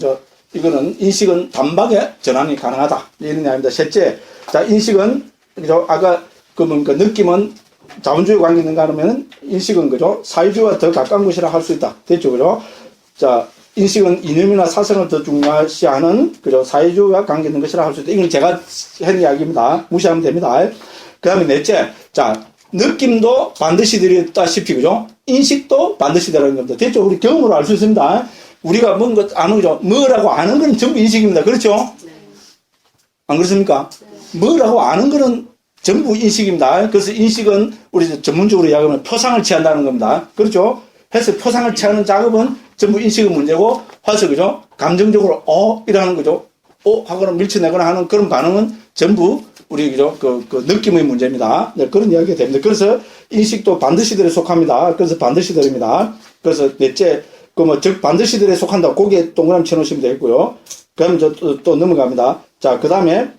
이거는 인식은 단박에 전환이 가능하다. 이런 이야기입니다. 셋째, 자, 인식은, 그죠? 아까, 느낌은 자본주의 관계 있는가 하면, 인식은, 그죠? 사회주의와 더 가까운 것이라 할 수 있다. 됐죠, 그죠? 자, 인식은 이념이나 사상을 더 중요시하는 그죠 사회주의와 관계 있는 것이라 할 수 있다. 이건 제가 한 이야기입니다. 무시하면 됩니다. 그 다음에 넷째, 자 느낌도 반드시 들었다시피 그죠 인식도 반드시 들어가는 겁니다. 됐죠? 우리 경험으로 알 수 있습니다. 우리가 뭔가 아는 거죠. 뭐라고 아는 거는 전부 인식입니다. 그렇죠? 안 그렇습니까? 뭐라고 아는 거는 전부 인식입니다. 그래서 인식은 우리 전문적으로 이야기하면 표상을 취한다는 겁니다. 그렇죠? 해서 표상을 취하는 작업은 전부 인식의 문제고, 화서, 그죠? 감정적으로, 이라는 거죠. 하거나 밀쳐내거나 하는 그런 반응은 전부 우리, 그죠? 느낌의 문제입니다. 네, 그런 이야기가 됩니다. 그래서 인식도 반드시들에 속합니다. 그래서 반드시들입니다. 그래서 넷째, 반드시들에 속한다. 거기에 동그라미 쳐놓으시면 되겠고요. 그러면 또 넘어갑니다. 자, 그 다음에,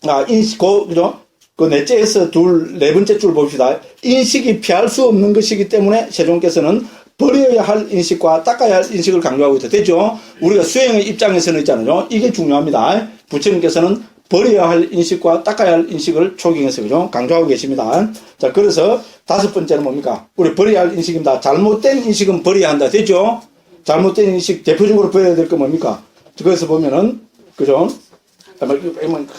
그죠? 넷째에서 네 번째 줄 봅시다. 인식이 피할 수 없는 것이기 때문에 세종께서는 버려야 할 인식과 닦아야 할 인식을 강조하고 있다. 됐죠? 우리가 수행의 입장에서는 있잖아요. 이게 중요합니다. 부처님께서는 버려야 할 인식과 닦아야 할 인식을 초경에서 그죠? 강조하고 계십니다. 자, 그래서 다섯 번째는 뭡니까? 우리 버려야 할 인식입니다. 잘못된 인식은 버려야 한다. 됐죠? 잘못된 인식, 대표적으로 버려야 될 거 뭡니까? 그래서 보면은, 그죠?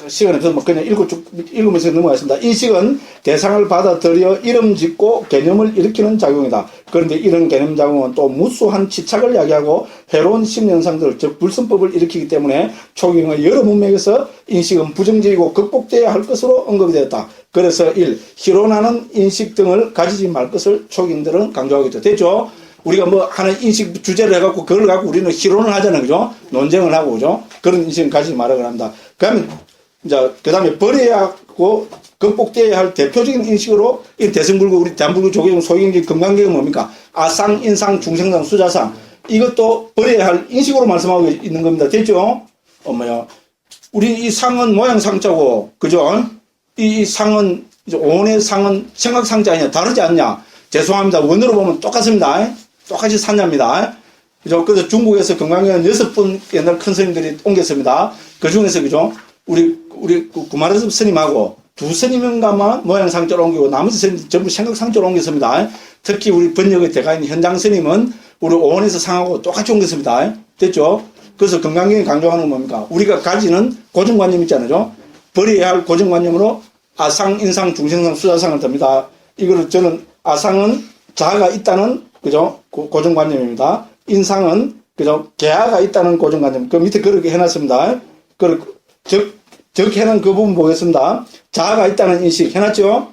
시간이 없어서 그냥 읽으면서 넘어가겠습니다. 인식은 대상을 받아들여 이름 짓고 개념을 일으키는 작용이다. 그런데 이런 개념 작용은 또 무수한 치착을 야기하고 해로운 심리현상들, 즉 불선법을 일으키기 때문에 초경의 여러 문맥에서 인식은 부정적이고 극복되어야 할 것으로 언급이 되었다. 그래서 1. 희론하는 인식 등을 가지지 말 것을 초경들은 강조하고 있다. 됐죠? 우리가 하는 인식 주제를 해갖고, 그걸 갖고 우리는 희론을 하잖아요. 그죠? 논쟁을 하고, 그죠? 그런 인식을 가지지 말라고 합니다. 그러면, 그 다음에 버려야 하고, 극복되어야 할 대표적인 인식으로, 이 대승불교, 우리 대한불교 조계종, 소경기, 금강경은 뭡니까? 아상, 인상, 중생상, 수자상. 이것도 버려야 할 인식으로 말씀하고 있는 겁니다. 됐죠? 우리 이 상은 모양상자고, 그죠? 이 상은, 오온의 상은 생각상자 아니냐? 다르지 않냐? 죄송합니다. 원어로 보면 똑같습니다. 똑같이 산자입니다. 그죠? 그래서 중국에서 금강경은 6분 옛날 큰 스님들이 옮겼습니다. 그 중에서, 그죠? 우리 구마르섭 스님하고 두 스님인가만 모양상자로 옮기고 나머지 스님들 전부 생각상자로 옮겼습니다. 특히 우리 번역의 대가인 현장 스님은 우리 오원에서 상하고 똑같이 옮겼습니다. 됐죠? 그래서 금강경이 강조하는 건 뭡니까? 우리가 가지는 고정관념 있잖아요. 버려야 할 고정관념으로 아상, 인상, 중생상, 수자상을 듭니다. 이거를 저는 아상은 자아가 있다는 그죠? 고정관념입니다. 인상은 그죠? 개아가 있다는 고정관념. 그 밑에 그렇게 해놨습니다. 해놓은 그 부분 보겠습니다. 자아가 있다는 인식 해놨죠?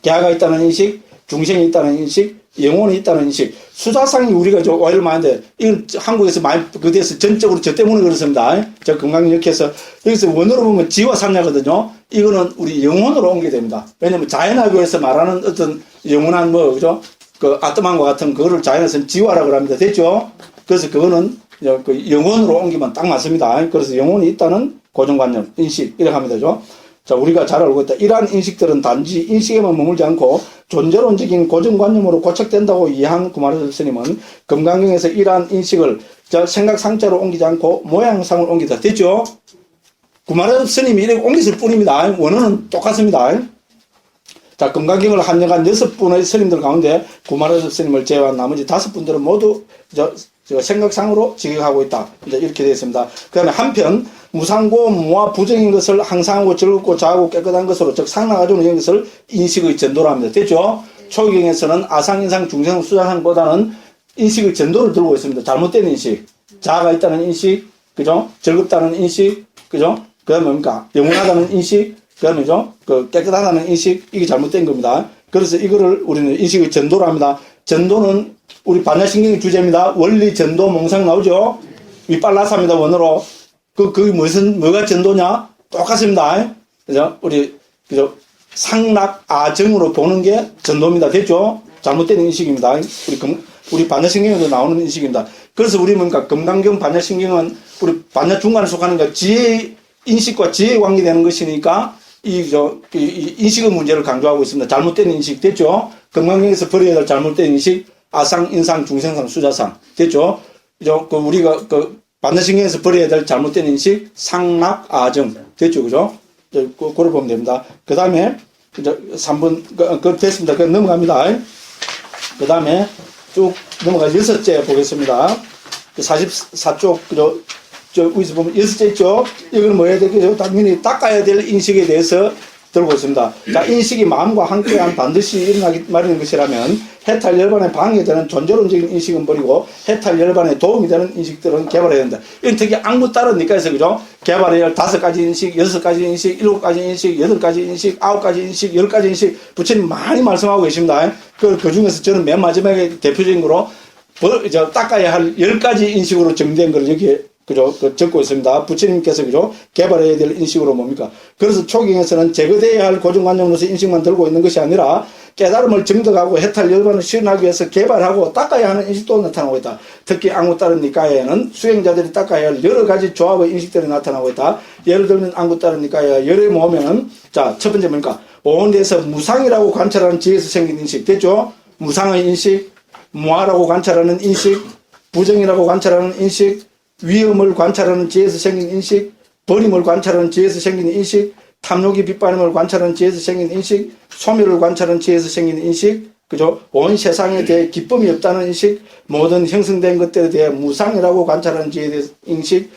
개아가 있다는 인식, 중생이 있다는 인식, 영혼이 있다는 인식. 수자상이 우리가 좀 오해를 많은데, 이건 한국에서 많이 그대에서 전적으로 저 때문에 그렇습니다. 저 건강역해서. 여기서 원어로 보면 지와 상냐거든요. 이거는 우리 영혼으로 옮겨야 됩니다. 왜냐면 자연학에서 말하는 어떤 영원한 그죠? 그 아트만과 같은 그거를 자연에서는 지와라고 합니다. 됐죠? 그래서 그거는 그 영혼으로 옮기면 딱 맞습니다. 그래서 영혼이 있다는 고정관념, 인식, 이렇게 하면 되죠. 자, 우리가 잘 알고 있다. 이러한 인식들은 단지 인식에만 머물지 않고 존재론적인 고정관념으로 고착된다고 이해한 구마르 스님은 금강경에서 이러한 인식을 생각상자로 옮기지 않고 모양상을 옮기다. 됐죠? 구마르 스님이 이렇게 옮겼을 뿐입니다. 원어는 똑같습니다. 자, 금강경을 한정한 6분의 스님들 가운데 구마르 스님을 제외한 나머지 5분들은 모두 생각상으로 직역하고 있다. 이제 이렇게 되어 있습니다. 그 다음에 한편, 무상고, 무와 부정인 것을 항상하고 즐겁고 자하고 깨끗한 것으로, 즉, 상나가지고 있는 것을 인식의 전도로 합니다. 됐죠? 초기경에서는 아상, 인상, 중생, 수자상보다는 인식의 전도를 들고 있습니다. 잘못된 인식. 자아가 있다는 인식, 그죠? 즐겁다는 인식, 그죠? 그 다음에 뭡니까? 영원하다는 인식, 그 다음에 그 깨끗하다는 인식, 이게 잘못된 겁니다. 그래서 이거를 우리는 인식의 전도로 합니다. 전도는 우리 반야신경의 주제입니다. 원리, 전도, 몽상 나오죠? 윗발라사입니다, 원어로. 그게 뭐가 전도냐? 똑같습니다. 그죠? 그죠? 상락, 아정으로 보는 게 전도입니다. 됐죠? 잘못된 인식입니다. 우리 반야신경에도 나오는 인식입니다. 그래서 우리 뭔가 금강경 반야신경은 우리 반야 중간에 속하는 게 지혜, 인식과 지혜에 관계되는 것이니까 이 인식의 문제를 강조하고 있습니다. 잘못된 인식. 됐죠? 금강경에서 버려야 될 잘못된 인식, 아상, 인상, 중생상, 수자상. 됐죠? 우리가 반야신경에서 버려야 될 잘못된 인식, 상락, 아정. 됐죠? 그죠? 그걸 보면 됩니다. 그 다음에, 3번, 됐습니다. 넘어갑니다. 그 다음에 쭉 넘어가 6째 보겠습니다. 44쪽, 그죠? 여기서 보면 6째 있죠? 이건 뭐 해야 되겠죠? 당연히 닦아야 될 인식에 대해서 들고 있습니다. 자, 인식이 마음과 함께한 반드시 일어나기 마련인 것이라면 해탈 열반에 방해되는 존재론적인 인식은 버리고 해탈 열반에 도움이 되는 인식들은 개발해야 된다. 이건 특히 안구 따른 니까에서 그죠? 개발해야 할 5가지 인식, 6가지 인식, 7가지 인식, 8가지 인식, 9가지 인식, 10가지 인식 부처님 많이 말씀하고 계십니다. 그 중에서 저는 맨 마지막에 대표적인 거로 닦아야 할 10가지 인식으로 정리된 걸 여기에 그죠? 적고 있습니다. 부처님께서 그죠? 개발해야 될 인식으로 뭡니까? 그래서 초경에서는 제거돼야 할 고정관념으로서 인식만 들고 있는 것이 아니라 깨달음을 증득하고 해탈 열반을 실현하기 위해서 개발하고 닦아야 하는 인식도 나타나고 있다. 특히 안구 따른 니까에는 수행자들이 닦아야 할 여러 가지 조합의 인식들이 나타나고 있다. 예를 들면 안구 따른 니까에 열에 모으면은 자, 첫 번째 뭡니까? 오온대에서 무상이라고 관찰하는 지혜에서 생긴 인식. 됐죠? 무상의 인식, 무아라고 관찰하는 인식, 부정이라고 관찰하는 인식, 위험을 관찰하는 지혜에서 생긴 인식, 버림을 관찰하는 지혜에서 생긴 인식, 탐욕이 빗발림을 관찰하는 지혜에서 생긴 인식, 소멸을 관찰하는 지혜에서 생긴 인식, 그죠? 온 세상에 대해 기쁨이 없다는 인식, 모든 형성된 것들에 대해 무상이라고 관찰하는 지혜에 대해 인식,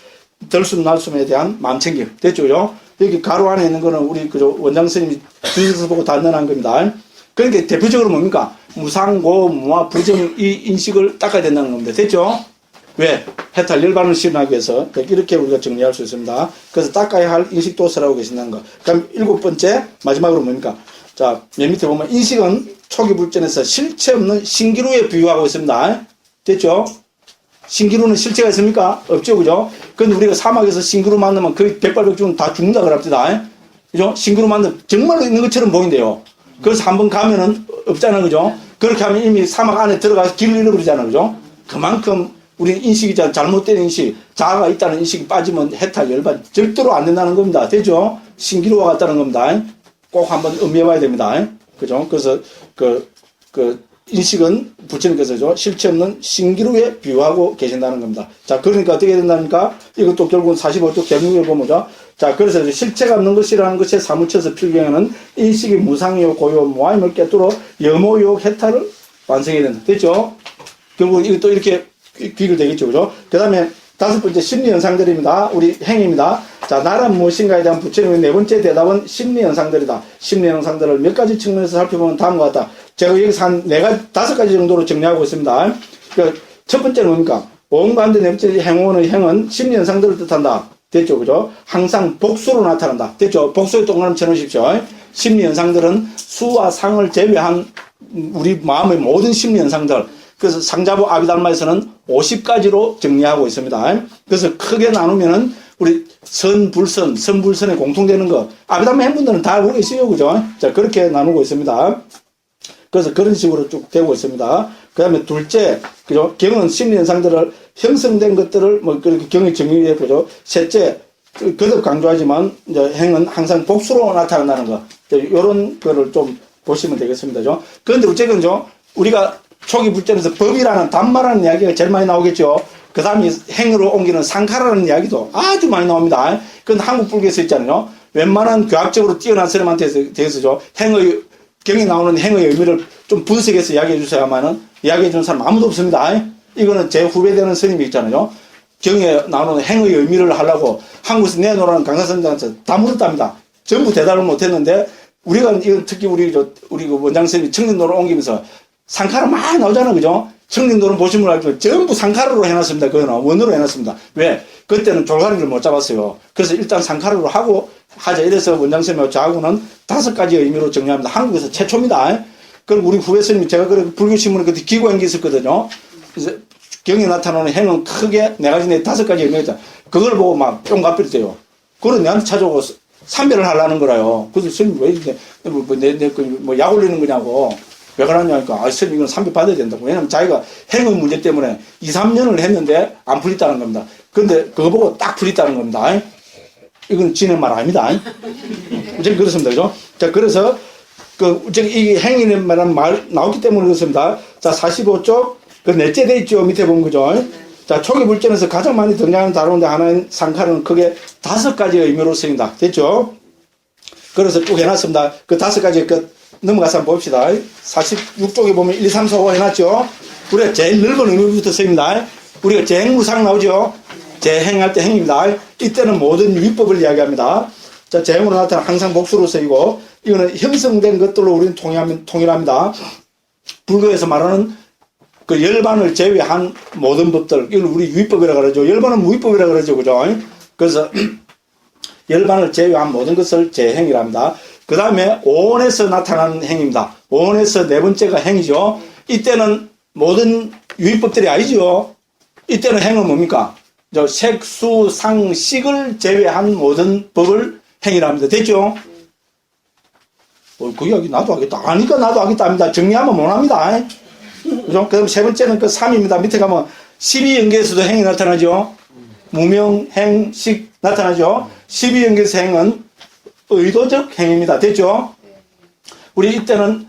덜숨 날숨에 대한 마음챙김. 됐죠? 여기 가로 안에 있는 거는 우리 그죠? 원장 스님이 주셔서 보고 단언한 겁니다. 그러니까 대표적으로 뭡니까? 무상고, 무아, 부정 이 인식을 닦아야 된다는 겁니다. 됐죠? 왜? 해탈 열반을 실현하기 위해서 이렇게 우리가 정리할 수 있습니다. 그래서 닦아야 할 인식도 설하고 계신다는 거. 그럼 7번째 마지막으로 뭡니까? 자, 맨 밑에 보면 인식은 초기 불전에서 실체 없는 신기루에 비유하고 있습니다. 됐죠? 신기루는 실체가 있습니까? 없죠, 그죠? 근데 우리가 사막에서 신기루 만나면 거의 백발백중은 다 죽는다 그럽니다. 그죠? 신기루 만나면 정말로 있는 것처럼 보인대요. 그래서 한번 가면은 없잖아, 그죠? 그렇게 하면 이미 사막 안에 들어가서 길을 잃어버리잖아, 그죠? 그만큼 우리는 인식이 잘못된 인식, 자아가 있다는 인식이 빠지면 해탈 열반 절대로 안 된다는 겁니다. 되죠? 신기루와 같다는 겁니다. 꼭 한번 음미해봐야 됩니다. 그죠? 그래서 인식은 부처님께서죠, 실체 없는 신기루에 비유하고 계신다는 겁니다. 자, 그러니까 어떻게 된다니까? 이것도 결국은 45쪽 결국에 보면죠. 자, 그래서 실체가 없는 것이라는 것에 사무쳐서 필경에는 인식이 무상이요, 고요, 무아임을 깨뜨려 염오요, 해탈을 완성해야 된다. 됐죠? 결국은 이것도 이렇게 귀결되겠죠, 그죠? 그 다음에 5번째 심리 현상들입니다. 우리 행위입니다. 자, 나란 무엇인가에 대한 부처님의 4번째 대답은 심리 현상들이다. 심리 현상들을 몇 가지 측면에서 살펴보면 다음과 같다. 제가 여기서 한 5가지 정도로 정리하고 있습니다. 첫 번째는 뭡니까? 오음가운데 4번째 행원의 행은 심리 현상들을 뜻한다. 됐죠, 그죠? 항상 복수로 나타난다. 됐죠? 복수에 동그라미 쳐놓으십시오. 심리 현상들은 수와 상을 제외한 우리 마음의 모든 심리 현상들. 그래서 상자부 아비달마에서는 50가지로 정리하고 있습니다. 그래서 크게 나누면은 우리 선불선, 선불선에 공통되는 거. 아비달마 행분들은 다 알고 계시죠, 그죠? 자, 그렇게 나누고 있습니다. 그래서 그런 식으로 쭉 되고 있습니다. 그 다음에 둘째, 그죠? 경은 심리 현상들을 형성된 것들을 뭐 그렇게 경의 정의해 보죠. 셋째, 거듭 강조하지만 이제 행은 항상 복수로 나타난다는 거. 요런 거를 좀 보시면 되겠습니다. 그런데 어쨌든 우리가 초기 불전에서 법이라는 단말하는 이야기가 제일 많이 나오겠죠. 그 다음에 행으로 옮기는 상카라는 이야기도 아주 많이 나옵니다. 그건 한국 불교에서 있잖아요. 웬만한 교학적으로 뛰어난 사람한테 대해서죠. 행의, 경에 나오는 행의 의미를 좀 분석해서 이야기해 주셔야만은 이야기해 주는 사람 아무도 없습니다. 이거는 제 후배 되는 스님이 있잖아요. 경에 나오는 행의 의미를 하려고 한국에서 내놓으라는 강사선장한테 다 물었답니다. 전부 대답을 못했는데 우리가 이건 특히 우리 그 원장 선생님이 청림도를 옮기면서 상카라 많이 나오잖아, 그죠? 청림도는 보시면 알지만 전부 상카라로 해놨습니다. 그거는 원으로 해놨습니다. 왜? 그때는 졸가리를 못 잡았어요. 그래서 일단 상카라로 하고 하자. 이래서 원장 선생님하고 저하고는 5가지 의미로 정리합니다. 한국에서 최초입니다. 그리고 우리 후배 스님이 제가 그래 불교신문에 그때 기고한 게 있었거든요. 그래서 경에 나타나는 행은 크게 5가지 의미가 있다. 그걸 보고 막 뿅가필 때요. 그걸 내한테 찾아오고 삼별을 하려는 거라요. 그래서 스님 왜 이렇게 뭐 약 올리는 거냐고. 왜 그러냐니까, 스님 이건 삼별 받아야 된다고. 왜냐면 자기가 행의 문제 때문에 2, 3년을 했는데 안 풀렸다는 겁니다. 그런데 그거 보고 딱 풀렸다는 겁니다. 이건 지네 말 아닙니다. 어쨌든 그렇습니다. 그죠? 자, 그래서 이 행위는 말 나오기 때문에 그렇습니다. 자, 45쪽, 그 넷째 돼 있죠. 밑에 보면 그죠? 자, 초기 불전에서 가장 많이 등장하는 다루는데 하나인 상카는 크게 5가지 의미로 쓰인다. 됐죠? 그래서 쭉 해놨습니다. 그 5가지 넘어가서 한번 봅시다. 46쪽에 보면 1, 2, 3, 4, 5 해놨죠? 우리가 제일 넓은 의미부터 쓰입니다. 우리가 재행무상 나오죠? 재행할 때 행입니다. 이때는 모든 위법을 이야기합니다. 자, 재행으로 나타나 항상 복수로 쓰이고, 이거는 형성된 것들로 우리는 통일합니다. 불교에서 말하는 그 열반을 제외한 모든 법들, 이걸 우리 위법이라고 그러죠. 열반은 무위법이라고 그러죠. 그죠? 그래서 열반을 제외한 모든 것을 재행이랍니다. 그 다음에 오온에서 나타나는 행입니다. 오온에서 4번째가 행이죠. 이때는 모든 유의법들이 아니죠. 이때는 행은 뭡니까? 색, 수, 상, 식을 제외한 모든 법을 행이랍니다. 됐죠? 그 이야기 나도 하겠다. 아니까 나도 하겠다 합니다. 정리하면 못합니다. 그죠? 그 다음 3번째는 그 3입니다. 밑에 가면 12연계에서도 행이 나타나죠. 무명, 행, 식 나타나죠. 12연계에서 행은 의도적 행위입니다. 됐죠? 우리 이때는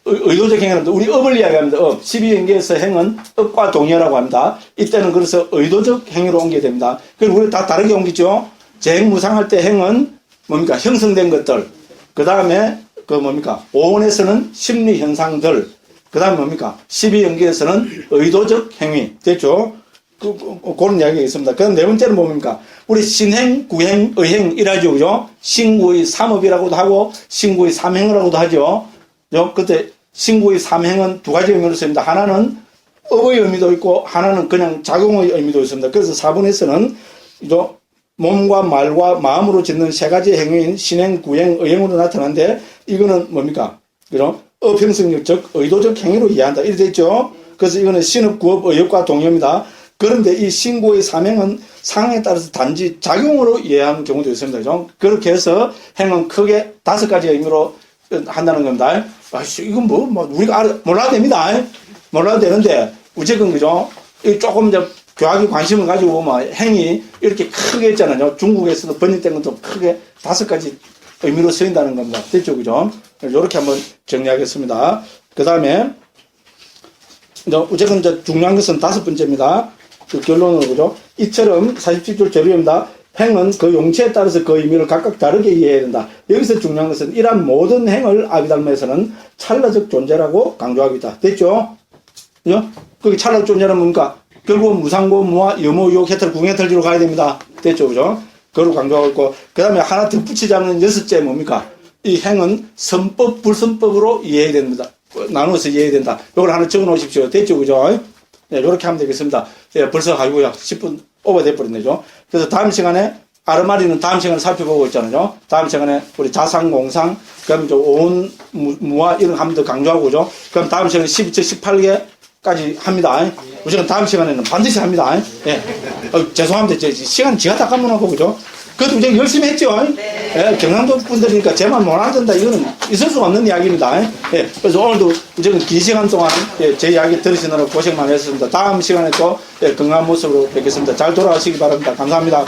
의도적 행위는 우리 업을 이야기합니다. 업. 12연계에서 행은 업과 동의어라고 합니다. 이때는 그래서 의도적 행위로 옮겨야 됩니다. 그리고 우리 다 다르게 옮기죠. 재행무상할 때 행은 뭡니까? 형성된 것들. 그 다음에 뭡니까? 오온에서는 심리 현상들. 그 다음에 뭡니까? 12연계에서는 의도적 행위. 됐죠? 그런 이야기가 있습니다. 그럼 4번째는 뭡니까? 우리 신행, 구행, 의행 이라죠. 그죠? 신구의 삼업이라고도 하고, 신구의 삼행이라고도 하죠. 그때 신구의 삼행은 2가지 의미로 씁니다. 하나는 업의 의미도 있고, 하나는 그냥 작용의 의미도 있습니다. 그래서 4번에서는 몸과 말과 마음으로 짓는 3가지 행위인 신행, 구행, 의행으로 나타나는데, 이거는 뭡니까? 그죠? 업형성력, 즉, 의도적 행위로 이해한다. 이렇게 됐죠? 그래서 이거는 신업, 구업, 의업과 동의어입니다. 그런데 이 신고의 사명은 상황에 따라서 단지 작용으로 이해하는 경우도 있습니다. 그죠? 그렇게 해서 행은 크게 5가지 의미로 한다는 겁니다. 이건 우리가 몰라도 됩니다. 몰라도 되는데, 어쨌든, 그죠? 조금 교학에 관심을 가지고 보면 행이 이렇게 크게 했잖아요. 중국에서도 번역된 것도 크게 5가지 의미로 쓰인다는 겁니다. 됐죠? 그죠? 이렇게 한번 정리하겠습니다. 그 다음에, 어쨌든 중요한 것은 5번째입니다. 그 결론으로, 그죠? 이처럼 47줄 절유입니다. 행은 그 용체에 따라서 그 의미를 각각 다르게 이해해야 된다. 여기서 중요한 것은 이러한 모든 행을 아비달마에서는 찰나적 존재라고 강조하고 있다. 됐죠? 그죠? 그게 찰나적 존재는 뭡니까? 결국 무상고, 무화, 여모, 요, 해탈, 궁해탈지로 가야 됩니다. 됐죠? 그죠? 그걸 강조하고 있고, 그 다음에 하나 덧붙이자면 6째 뭡니까? 이 행은 선법, 불선법으로 이해해야 됩니다. 나누어서 이해해야 된다. 이걸 하나 적어 놓으십시오. 됐죠? 그죠? 네, 이렇게 하면 되겠습니다. 예, 벌써 가지고요. 10분 오버돼 버렸네요. 그래서 다음 시간에 아르마리는 다음 시간에 살펴보고 있잖아요. 다음 시간에 우리 자상공상, 그럼 이제 온 무화 이런 거 한 번 더 강조하고 죠. 그럼 다음 시간에 12절 18개까지 합니다. 무조건 다음 시간에는 반드시 합니다. 예. 죄송합니다. 시간 지가 다 까먹고 그죠? 그래도 이제 열심히 했죠. 예, 경상도 분들이니까 제만 못 알아듣는다. 이거는 있을 수 없는 이야기입니다. 예, 그래서 오늘도 이제는 긴 시간 동안 예, 제 이야기 들으시느라 고생 많이 했습니다. 다음 시간에 또 예, 건강한 모습으로 뵙겠습니다. 잘 돌아가시기 바랍니다. 감사합니다.